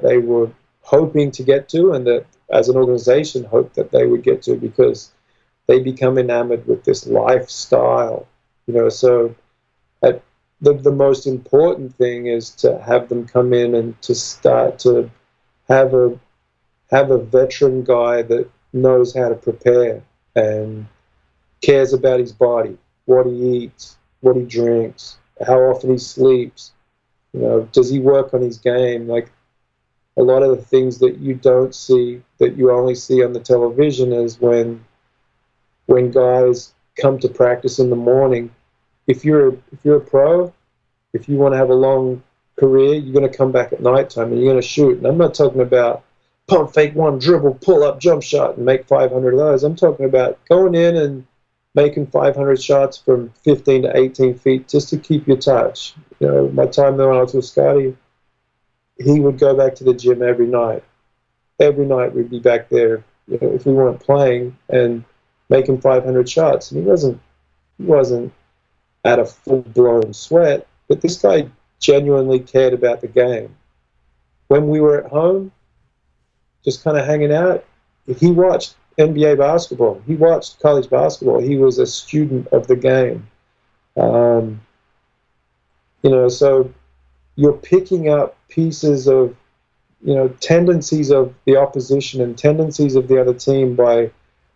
they were hoping to get to, and that as an organization hoped that they would get to, because they become enamored with this lifestyle. So the most important thing is to have them come in and to start to have a veteran guy that knows how to prepare and cares about his body, what he eats, what he drinks, how often he sleeps. Does he work on his game? Like, a lot of the things that you don't see, that you only see on the television, is when guys come to practice in the morning. If you're a pro, if you want to have a long career, you're going to come back at nighttime and you're going to shoot. And I'm not talking about pump fake, one dribble, pull up, jump shot, and make 500 of those. I'm talking about going in and making 500 shots from 15 to 18 feet just to keep your touch. My time there when I was with Scottie, he would go back to the gym every night. Every night we'd be back there, if we weren't playing, and making 500 shots. And he wasn't at a full-blown sweat, but this guy genuinely cared about the game. When we were at home, just kind of hanging out, he watched NBA basketball. He watched college basketball. He was a student of the game. So you're picking up pieces of, tendencies of the opposition and tendencies of the other team by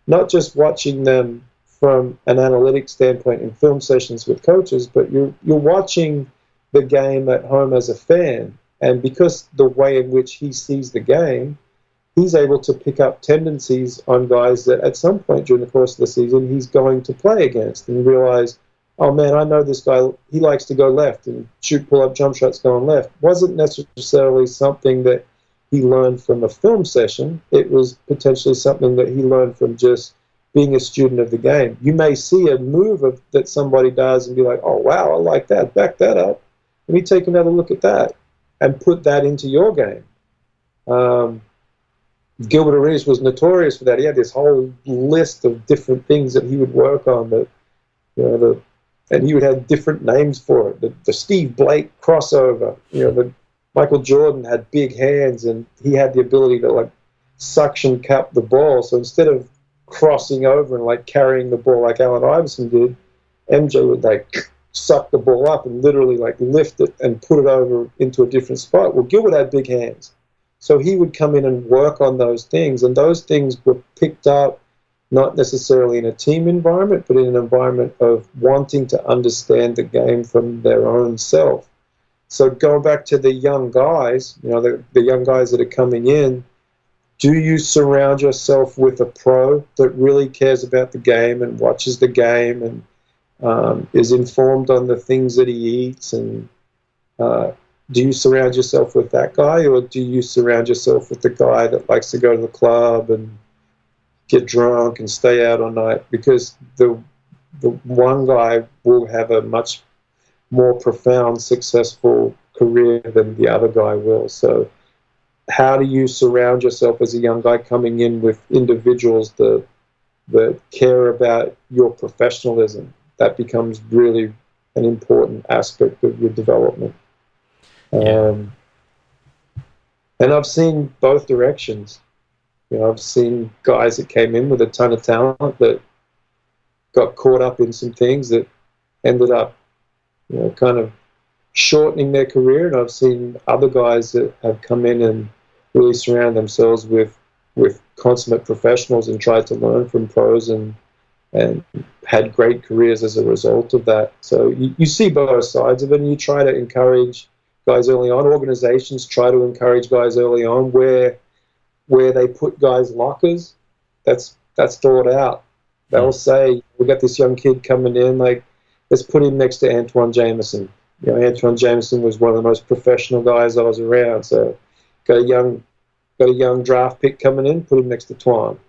not just watching them from an analytic standpoint in film sessions with coaches, but you're watching the game at home as a fan. And because the way in which he sees the game, he's able to pick up tendencies on guys that at some point during the course of the season he's going to play against, and realize, oh man, I know this guy, he likes to go left and shoot pull-up jump shots going left. Wasn't necessarily something that he learned from a film session. It was potentially something that he learned from just being a student of the game. You may see a move that somebody does and be like, oh wow, I like that, back that up. Let me take another look at that and put that into your game. Gilbert Arenas was notorious for that. He had this whole list of different things that he would work on and he would have different names for it. The Steve Blake crossover. The Michael Jordan had big hands, and he had the ability to suction cup the ball. So instead of crossing over and carrying the ball like Allen Iverson did, MJ would suck the ball up and literally lift it and put it over into a different spot. Well, Gilbert had big hands, so he would come in and work on those things, and those things were picked up not necessarily in a team environment, but in an environment of wanting to understand the game from their own self. So going back to the young guys, the young guys that are coming in, do you surround yourself with a pro that really cares about the game and watches the game and is informed on the things that he eats? And do you surround yourself with that guy, or do you surround yourself with the guy that likes to go to the club and get drunk and stay out all night? Because the one guy will have a much more profound, successful career than the other guy will. So how do you surround yourself as a young guy coming in with individuals that care about your professionalism? That becomes really an important aspect of your development. Yeah. And I've seen both directions. I've seen guys that came in with a ton of talent that got caught up in some things that ended up, kind of shortening their career. And I've seen other guys that have come in and really surround themselves with consummate professionals and tried to learn from pros and had great careers as a result of that. So you see both sides of it, and you try to encourage guys early on. Organizations try to encourage guys early on where they put guys lockers. That's thought out. They'll say, we got this young kid coming in, like, let's put him next to Antoine Jameson. Antoine Jameson was one of the most professional guys I was around. So got a young draft pick coming in, put him next to Twan.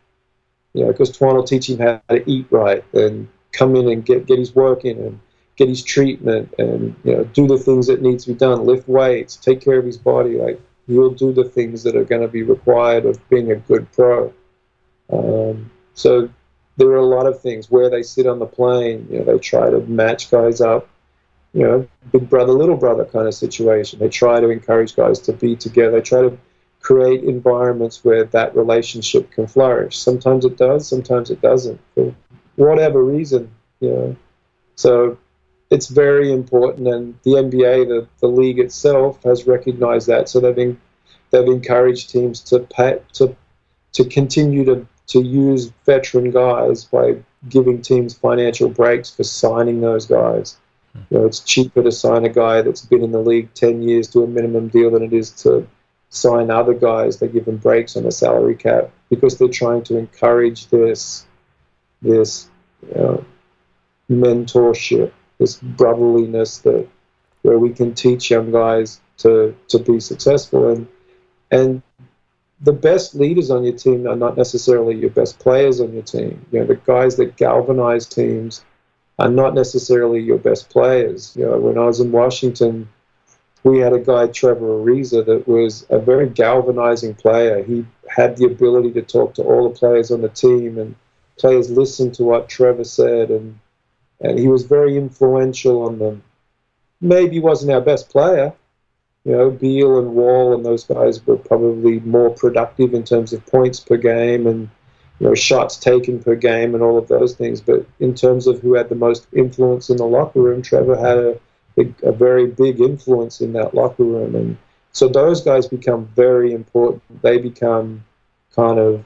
Because Twan will teach him how to eat right and come in and get his work in and get his treatment and do the things that needs to be done, lift weights, take care of his body. Like, he'll do the things that are going to be required of being a good pro. So there are a lot of things where they sit on the plane. They try to match guys up. Big brother, little brother kind of situation. They try to encourage guys to be together. They try to create environments where that relationship can flourish. Sometimes it does, sometimes it doesn't, for whatever reason. So it's very important, and the NBA, the league itself, has recognized that. So they've encouraged teams to continue to use veteran guys by giving teams financial breaks for signing those guys. It's cheaper to sign a guy that's been in the league 10 years to a minimum deal than it is to sign other guys. They give them breaks on the salary cap because they're trying to encourage this mentorship, this brotherliness where we can teach young guys to be successful. And the best leaders on your team are not necessarily your best players on your team. The guys that galvanize teams are not necessarily your best players. When I was in Washington, we had a guy, Trevor Ariza, that was a very galvanizing player. He had the ability to talk to all the players on the team, and players listened to what Trevor said, and he was very influential on them. Maybe he wasn't our best player. Beal and Wall and those guys were probably more productive in terms of points per game and shots taken per game and all of those things. But in terms of who had the most influence in the locker room, Trevor had a very big influence in that locker room. And so those guys become very important. They become kind of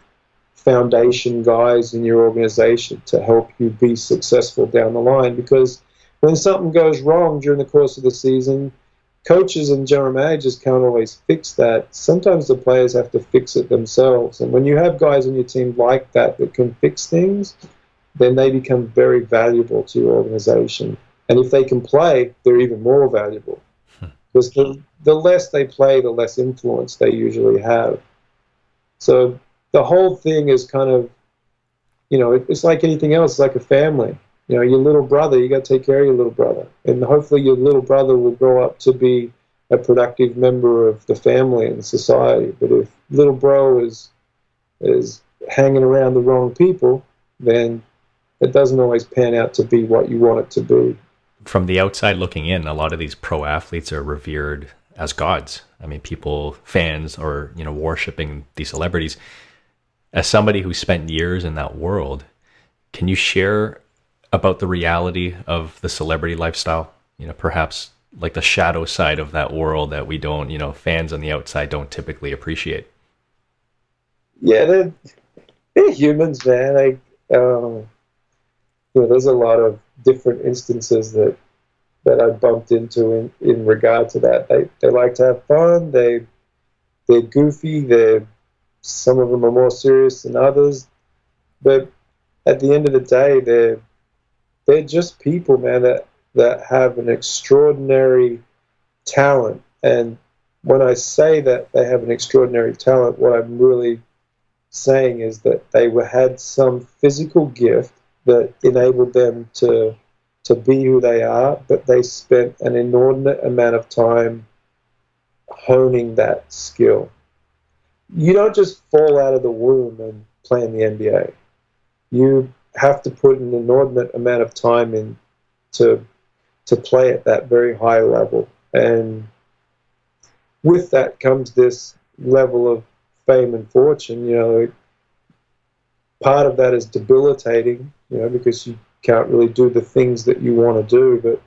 foundation guys in your organization to help you be successful down the line. Because when something goes wrong during the course of the season, coaches and general managers can't always fix that. Sometimes the players have to fix it themselves. And when you have guys on your team like that can fix things, then they become very valuable to your organization. And if they can play, they're even more valuable. Because the less they play, the less influence they usually have. So the whole thing is kind of, it's like anything else. It's like a family. Your little brother, you got to take care of your little brother. And hopefully your little brother will grow up to be a productive member of the family and society. But if little bro is hanging around the wrong people, then it doesn't always pan out to be what you want it to be. From the outside looking in, a lot of these pro athletes are revered as gods. I mean, fans are, worshiping these celebrities. As somebody who spent years in that world, can you share about the reality of the celebrity lifestyle? Perhaps like the shadow side of that world that we don't, fans on the outside don't typically appreciate. Yeah, they're humans, man. There's a lot of different instances that I bumped into in regard to that. They like to have fun. They're goofy. Some of them are more serious than others. But at the end of the day, they're just people, man, that have an extraordinary talent. And when I say that they have an extraordinary talent, what I'm really saying is that they had some physical gift that enabled them to be who they are, but they spent an inordinate amount of time honing that skill. You don't just fall out of the womb and play in the NBA. You have to put an inordinate amount of time in to play at that very high level. And with that comes this level of fame and fortune. Part of that is debilitating, because you can't really do the things that you want to do, but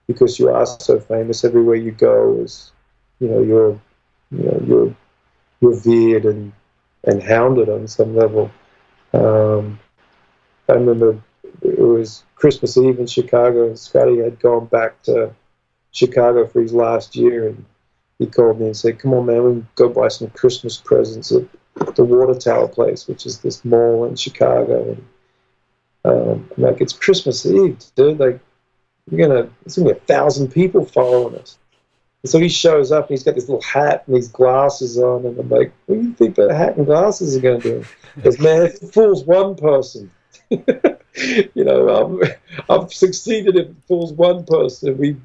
because you are so famous, everywhere you go is, you're revered and hounded on some level. I remember it was Christmas Eve in Chicago, and Scottie had gone back to Chicago for his last year, and he called me and said, "Come on, man, we can go buy some Christmas presents at the Water Tower place," which is this mall in Chicago. And I'm like, "It's Christmas Eve, dude. Like, it's gonna be 1,000 people following us." And so he shows up, and he's got this little hat and these glasses on, and I'm like, "What do you think that hat and glasses are gonna do?" He goes, "Man, if it fools one person." I've succeeded if it fools one person. We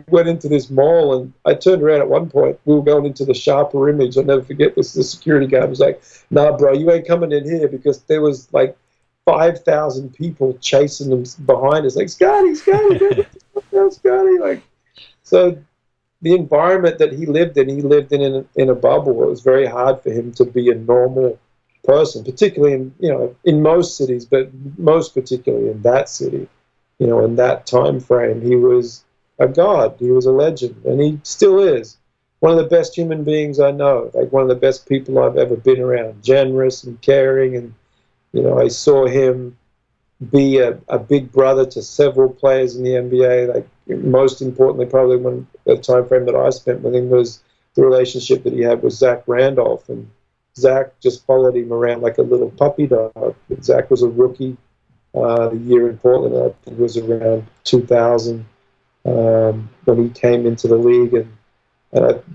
went into this mall, and I turned around at one point. We were going into the sharper image. I'll never forget this. The security guard was like, "Nah, bro, you ain't coming in here," because there was like 5,000 people chasing them behind us. Like, Scottie, Scottie. Like, so the environment that he lived in a bubble. It was very hard for him to be a normal person, particularly in most cities, but most particularly in that city. In that time frame, he was a god. He was a legend, and he still is one of the best human beings I know. Like, one of the best people I've ever been around. Generous and caring, and I saw him be a big brother to several players in the NBA. Like, most importantly, probably the time frame that I spent with him was the relationship that he had with Zach Randolph, and Zach just followed him around like a little puppy dog. Zach was a rookie the year in Portland. I think it was around 2000 when he came into the league. And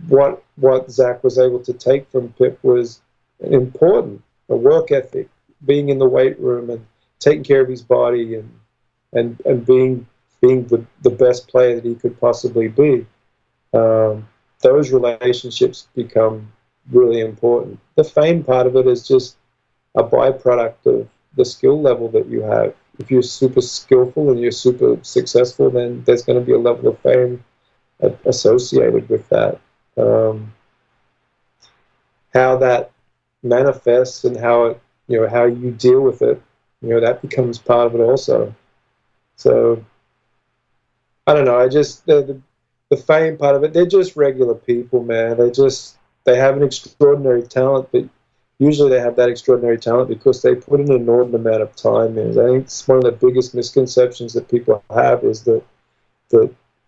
what Zach was able to take from Pip was important, a work ethic, being in the weight room and taking care of his body and being the best player that he could possibly be. Those relationships become really important. The fame part of it is just a byproduct of the skill level that you have. If you're super skillful and you're super successful, then there's going to be a level of fame associated with that. How that manifests and how you deal with it, that becomes part of it also. So I don't know. The fame part of it, they're just regular people, man. They have an extraordinary talent, but usually they have that extraordinary talent because they put an inordinate amount of time in. I think it's one of the biggest misconceptions that people have is that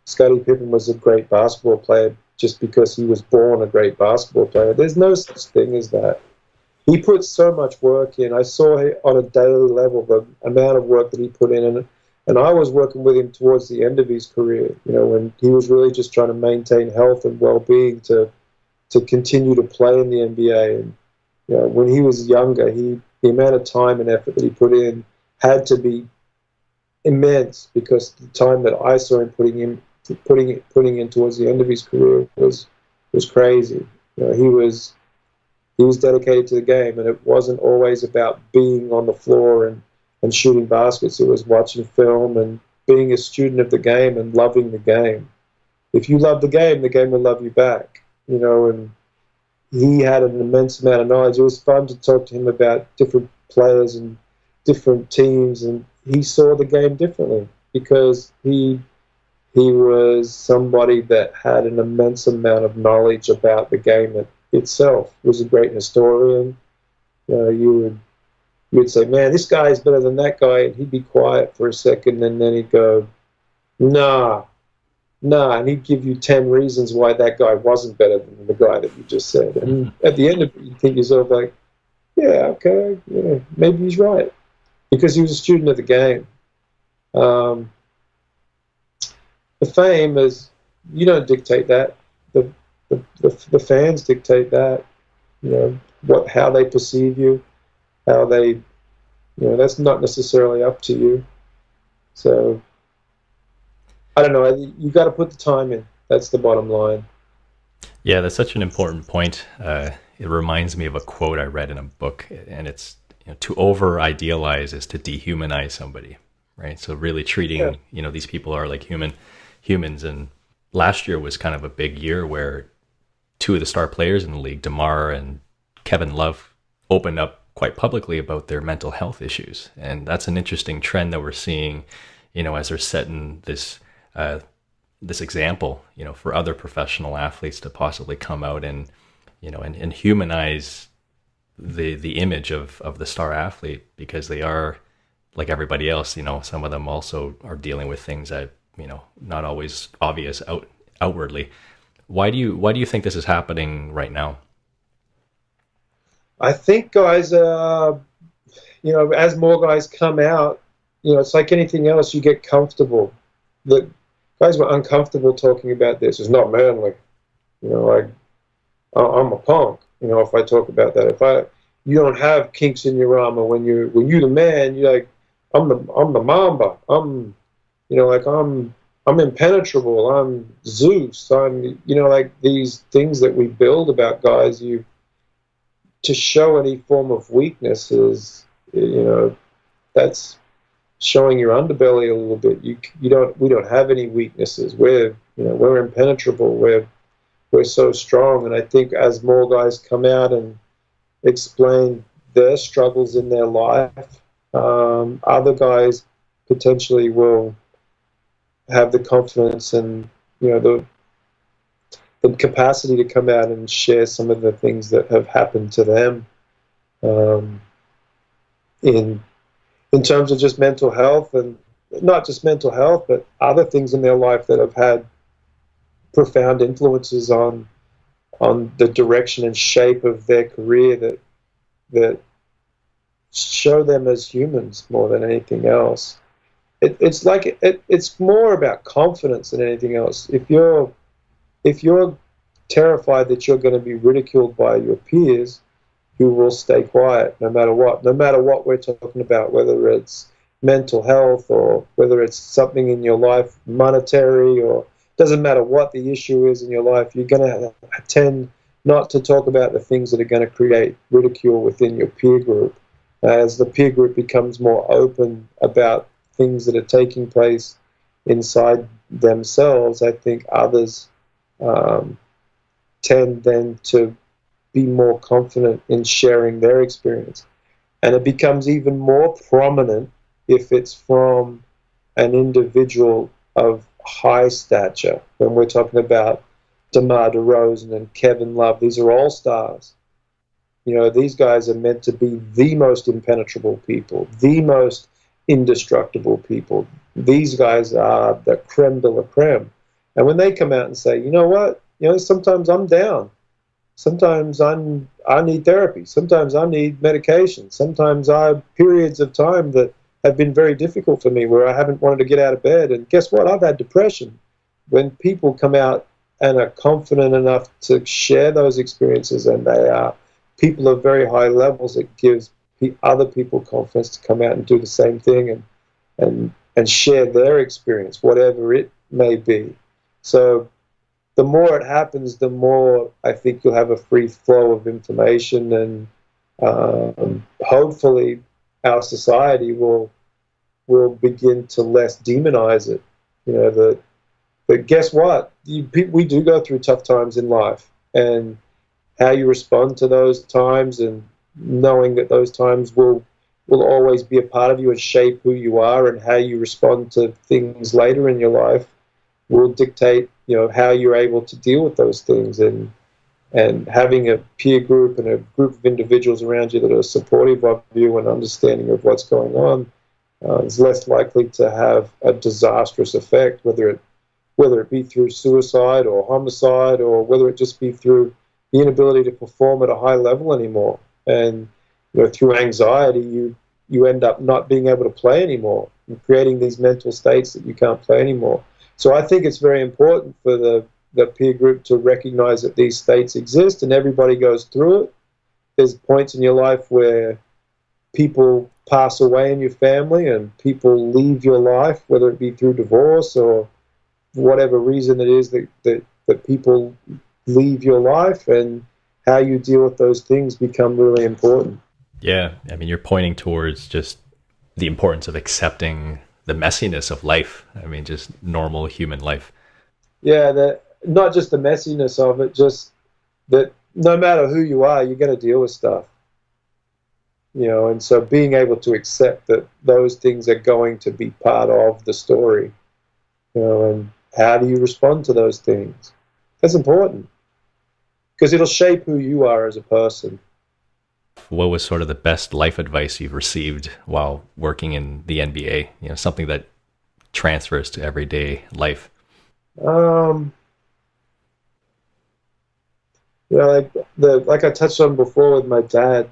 Scottie Pippen was a great basketball player just because he was born a great basketball player. There's no such thing as that. He put so much work in. I saw on a daily level the amount of work that he put in, and I was working with him towards the end of his career, when he was really just trying to maintain health and well-being to continue to play in the NBA. And when he was younger, the amount of time and effort that he put in had to be immense, because the time that I saw him putting in towards the end of his career was crazy. He was dedicated to the game, and it wasn't always about being on the floor and shooting baskets. It was watching film and being a student of the game and loving the game. If you love the game will love you back. And he had an immense amount of knowledge. It was fun to talk to him about different players and different teams, and he saw the game differently because he was somebody that had an immense amount of knowledge about the game itself. He was a great historian. You you'd say, man, this guy is better than that guy, and he'd be quiet for a second, and then he'd go, nah, and he'd give you 10 reasons why that guy wasn't better than the guy that you just said. And at the end of it, you think to yourself, like, yeah, okay, yeah, maybe he's right, because he was a student of the game. The fame is, you don't dictate that. The fans dictate that. How they perceive you, how they, that's not necessarily up to you. So I don't know. You got to put the time in. That's the bottom line. Yeah, that's such an important point. It reminds me of a quote I read in a book, and it's, to over idealize is to dehumanize somebody, right? So really treating, these people are like humans. And last year was kind of a big year where two of the star players in the league, DeMar and Kevin Love, opened up quite publicly about their mental health issues. And that's an interesting trend that we're seeing, as they're setting this example, for other professional athletes to possibly come out and, and humanize the image of the star athlete, because they are like everybody else. Some of them also are dealing with things that, not always obvious outwardly. Why do you think this is happening right now? I think guys, as more guys come out, it's like anything else, you get comfortable. The guys were uncomfortable talking about this. It's not manly. I'm a punk. If I talk about that, you don't have kinks in your armor when you're the man. You're like, I'm the Mamba. I'm impenetrable. I'm Zeus. I'm like these things that we build about guys. To show any form of weakness is, that's showing your underbelly a little bit. We don't have any weaknesses. We're impenetrable. We're so strong. And I think as more guys come out and explain their struggles in their life, other guys potentially will have the confidence and the capacity to come out and share some of the things that have happened to them, in terms of just mental health, and not just mental health, but other things in their life that have had profound influences on the direction and shape of their career, that show them as humans more than anything else. It's more about confidence than anything else. If you're terrified that you're going to be ridiculed by your peers, you will stay quiet no matter what. No matter what we're talking about, whether it's mental health or whether it's something in your life, monetary, or doesn't matter what the issue is in your life, you're going to tend not to talk about the things that are going to create ridicule within your peer group. As the peer group becomes more open about things that are taking place inside themselves, I think others tend then to be more confident in sharing their experience. And it becomes even more prominent if it's from an individual of high stature. When we're talking about DeMar DeRozan and Kevin Love, these are all stars. These guys are meant to be the most impenetrable people, the most indestructible people. These guys are the creme de la creme. And when they come out and say, you know what, sometimes I'm down. Sometimes I need therapy. Sometimes I need medication. Sometimes I have periods of time that have been very difficult for me where I haven't wanted to get out of bed. And guess what? I've had depression. When people come out and are confident enough to share those experiences, and they are people of very high levels, it gives other people confidence to come out and do the same thing and share their experience, whatever it may be. So the more it happens, the more I think you'll have a free flow of information, and hopefully our society will begin to less demonize it. But guess what? We do go through tough times in life, and how you respond to those times, and knowing that those times will always be a part of you and shape who you are, and how you respond to things later in your life will dictate, how you're able to deal with those things. And And having a peer group and a group of individuals around you that are supportive of you and understanding of what's going on is less likely to have a disastrous effect, whether it be through suicide or homicide, or whether it just be through the inability to perform at a high level anymore. And through anxiety, you end up not being able to play anymore and creating these mental states that you can't play anymore. So I think it's very important for the peer group to recognize that these states exist and everybody goes through it. There's points in your life where people pass away in your family and people leave your life, whether it be through divorce or whatever reason it is that people leave your life, and how you deal with those things become really important. Yeah, I mean, you're pointing towards just the importance of accepting the messiness of life. I mean, just normal human life. Yeah, not just the messiness of it, just that no matter who you are, you're going to deal with stuff. And so being able to accept that those things are going to be part of the story, and how do you respond to those things? That's important, because it'll shape who you are as a person. What was sort of the best life advice you've received while working in the NBA? Something that transfers to everyday life. Like I touched on before with my dad,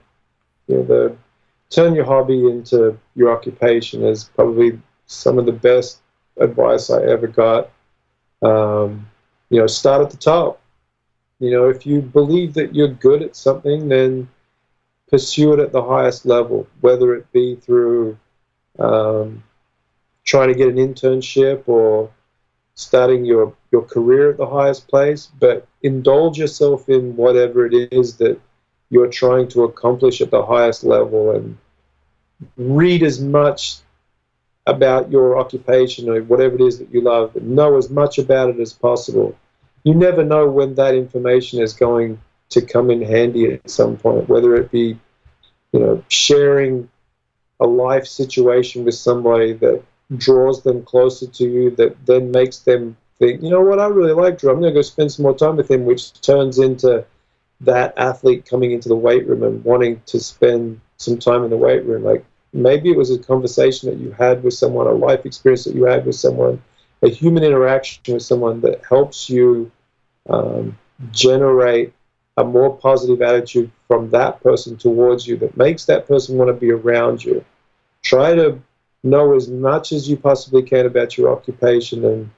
turn your hobby into your occupation is probably some of the best advice I ever got. Start at the top. If you believe that you're good at something, then pursue it at the highest level, whether it be through trying to get an internship or starting your career at the highest place, but indulge yourself in whatever it is that you're trying to accomplish at the highest level, and read as much about your occupation or whatever it is that you love, and know as much about it as possible. You never know when that information is going to come in handy at some point, whether it be, sharing a life situation with somebody that draws them closer to you, that then makes them think, you know what, I really like Drew, I'm going to go spend some more time with him, which turns into that athlete coming into the weight room and wanting to spend some time in the weight room. Like, maybe it was a conversation that you had with someone, a life experience that you had with someone, a human interaction with someone that helps you generate a more positive attitude from that person towards you, that makes that person want to be around you. Try to know as much as you possibly can about your occupation,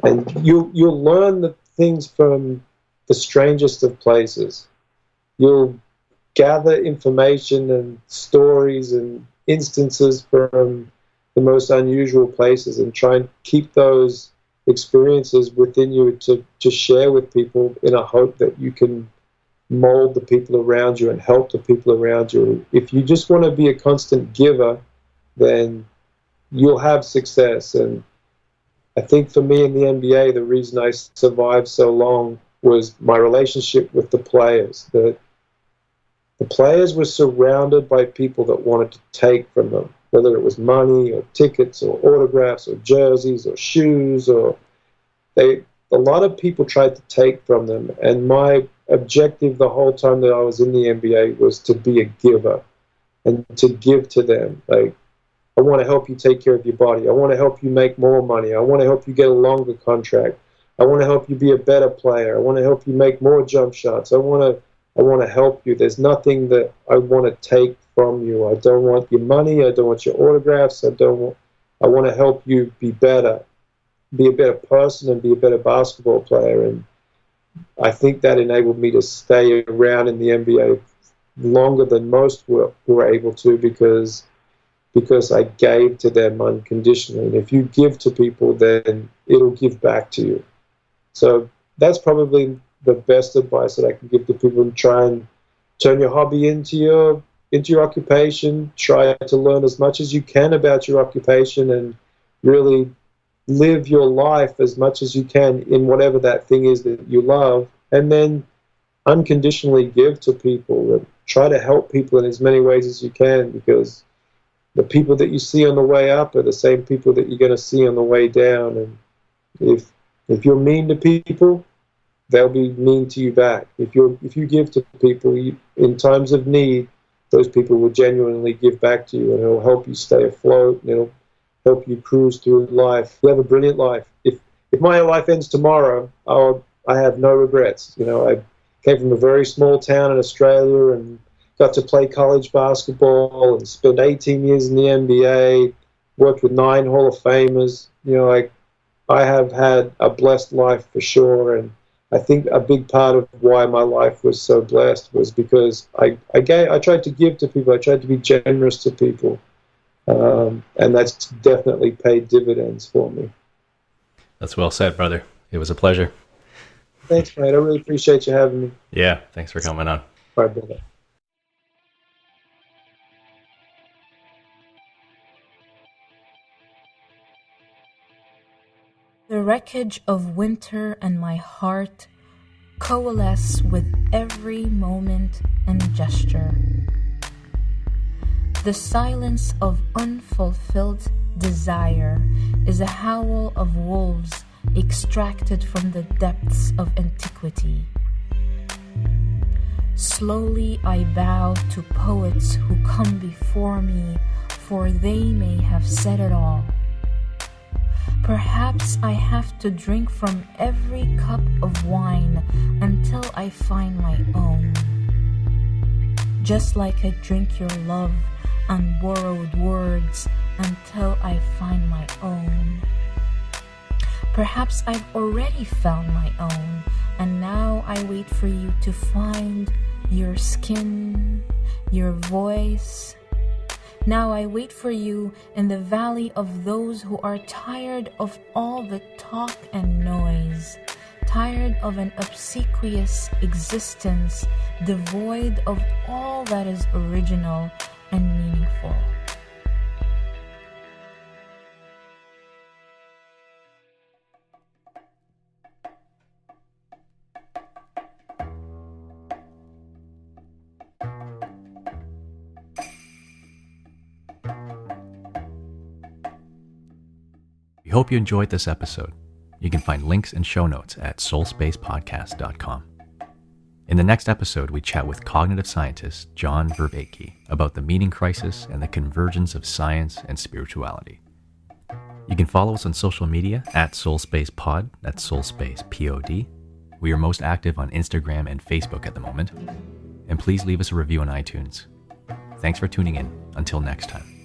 and you'll learn the things from the strangest of places. You'll gather information and stories and instances from the most unusual places, and try and keep those experiences within you to share with people, in a hope that you can mold the people around you and help the people around you. If you just want to be a constant giver, then you'll have success. And I think for me in the NBA, the reason I survived so long was my relationship with the players. The players were surrounded by people that wanted to take from them, whether it was money or tickets or autographs or jerseys or shoes, or a lot of people tried to take from them. And my objective the whole time that I was in the NBA was to be a giver and to give to them. Like, I want to help you take care of your body. I want to help you make more money. I want to help you get a longer contract. I want to help you be a better player. I want to help you make more jump shots. I want to help you. There's nothing that I want to take from you. I don't want your money. I don't want your autographs. I want to help you be better, be a better person, and be a better basketball player. And I think that enabled me to stay around in the NBA longer than most were able to, because I gave to them unconditionally. And if you give to people, then it'll give back to you. So that's probably the best advice that I can give to people. And try and turn your hobby into your occupation. Try to learn as much as you can about your occupation, and really live your life as much as you can in whatever that thing is that you love, and then unconditionally give to people and try to help people in as many ways as you can, because the people that you see on the way up are the same people that you're going to see on the way down. And if you're mean to people, they'll be mean to you back. If you give to people in times of need, those people will genuinely give back to you, and it'll help you stay afloat, and it'll help you cruise through life. You have a brilliant life. If my life ends tomorrow, I have no regrets. I came from a very small town in Australia and got to play college basketball and spend 18 years in the NBA, worked with 9 Hall of Famers. I have had a blessed life for sure, and I think a big part of why my life was so blessed was because I tried to give to people. I tried to be generous to people, and that's definitely paid dividends for me. That's well said, brother. It was a pleasure. Thanks, mate. I really appreciate you having me. Yeah, thanks for coming on. Bye, brother. The wreckage of winter and my heart coalesce with every moment and gesture. The silence of unfulfilled desire is a howl of wolves extracted from the depths of antiquity. Slowly I bow to poets who come before me, for they may have said it all. Perhaps I have to drink from every cup of wine until I find my own. Just like I drink your love and borrowed words until I find my own. Perhaps I've already found my own, and now I wait for you to find your skin, your voice. Now I wait for you in the valley of those who are tired of all the talk and noise, tired of an obsequious existence devoid of all that is original and meaningful. We hope you enjoyed this episode. You can find links and show notes at soulspacepodcast.com. In the next episode, we chat with cognitive scientist John Vervaeke about the meaning crisis and the convergence of science and spirituality. You can follow us on social media at SoulspacePod, that's SoulspacePod. We are most active on Instagram and Facebook at the moment. And please leave us a review on iTunes. Thanks for tuning in. Until next time.